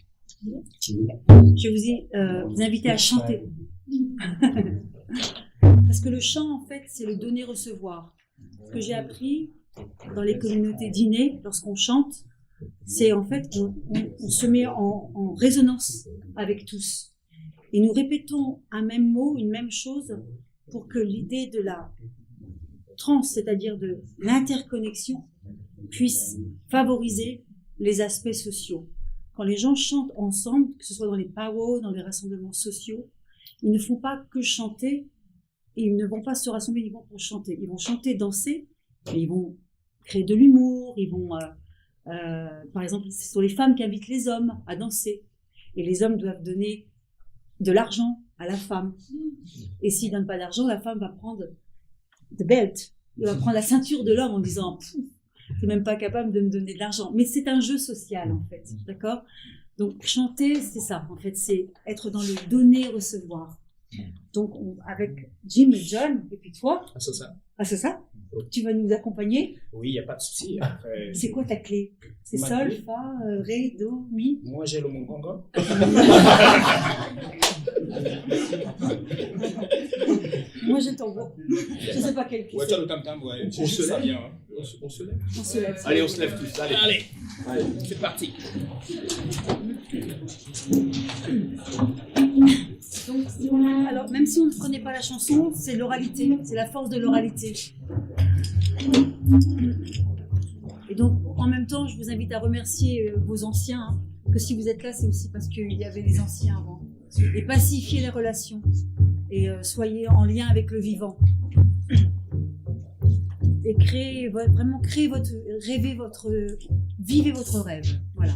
je vous invite à chanter. Parce que le chant, en fait, c'est le donner-recevoir. Ce que j'ai appris dans les communautés d'innés, lorsqu'on chante, c'est en fait on se met en résonance avec tous. Et nous répétons un même mot, une même chose, pour que l'idée de la c'est-à-dire de l'interconnexion, puisse favoriser les aspects sociaux. Quand les gens chantent ensemble, que ce soit dans les powwows, dans les rassemblements sociaux, ils ne font pas que chanter et ils ne vont pas se rassembler uniquement pour chanter. Ils vont chanter, danser, et ils vont créer de l'humour, ils vont, par exemple, ce sont les femmes qui invitent les hommes à danser. Et les hommes doivent donner de l'argent à la femme. Et s'ils ne donnent pas d'argent, la femme va prendre the belt, elle va prendre la ceinture de l'homme en disant « t'es même pas capable de me donner de l'argent ». Mais c'est un jeu social, en fait, d'accord? Donc, chanter, c'est ça, en fait, c'est être dans le donner-recevoir. Donc, avec Jim et John, et puis toi. Ah, c'est ça. Ah, c'est ça? Tu vas nous accompagner? Oui, il n'y a pas de souci. Après, c'est quoi ta clé? C'est Ma sol, clé? fa, ré, do, mi? Moi, j'ai le mongongo. Moi, j'ai le tambour. Je sais pas quel clé. Ouais, t'as le tam-tam, ouais. On se lève, bien. Hein. On se lève. On se lève. Allez, on se lève tous. Allez. Allez, c'est parti. Donc, alors, même si on ne connaît pas la chanson, c'est l'oralité, c'est la force de l'oralité. Et donc, en même temps, je vous invite à remercier vos anciens, hein, que si vous êtes là, c'est aussi parce qu'il y avait les anciens avant. Et pacifier les relations. Et soyez en lien avec le vivant. Et vraiment créer votre, rêver votre, vivez votre rêve. Voilà.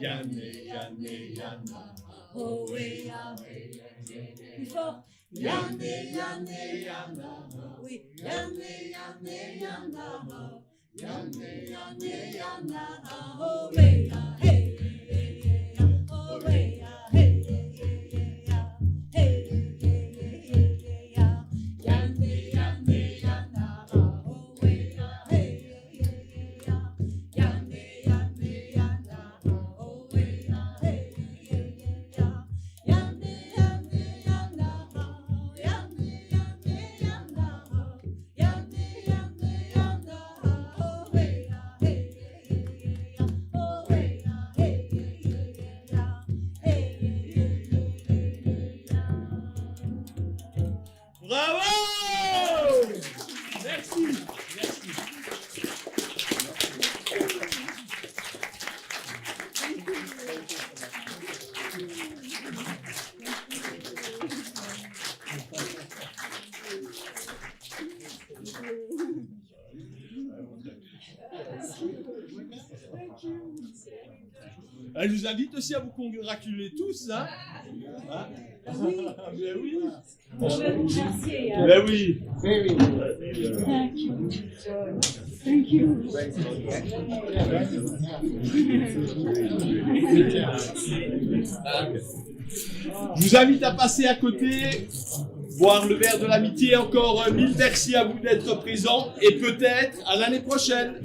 Yanné, Yanné, Yanna. Oh, oui, ah, plus fort. Yanné, Yanné, Yanna. Oui, Yanné, Yanné, Yanna. Yanné, Yanné, Yanna. Oh, oui, ah, hey, hey, hey, oh, oui, ah, hey, hey, hey, hey, Yanné, Yanné, Yanna. Oh, oui, ah, hey, hey, Yanné, Yanné, Yanna. Oh, oui, ah, hey, Bravo! Merci, merci. Elle nous invite aussi à vous congratuler tous, hein? Hein? Oui. Ben oui. Je vais vous remercier. Ben oui. Thank you. Thank you. Je vous invite à passer à côté. boire le verre de l'amitié. Encore 1000 merci à vous d'être présents et peut-être à l'année prochaine.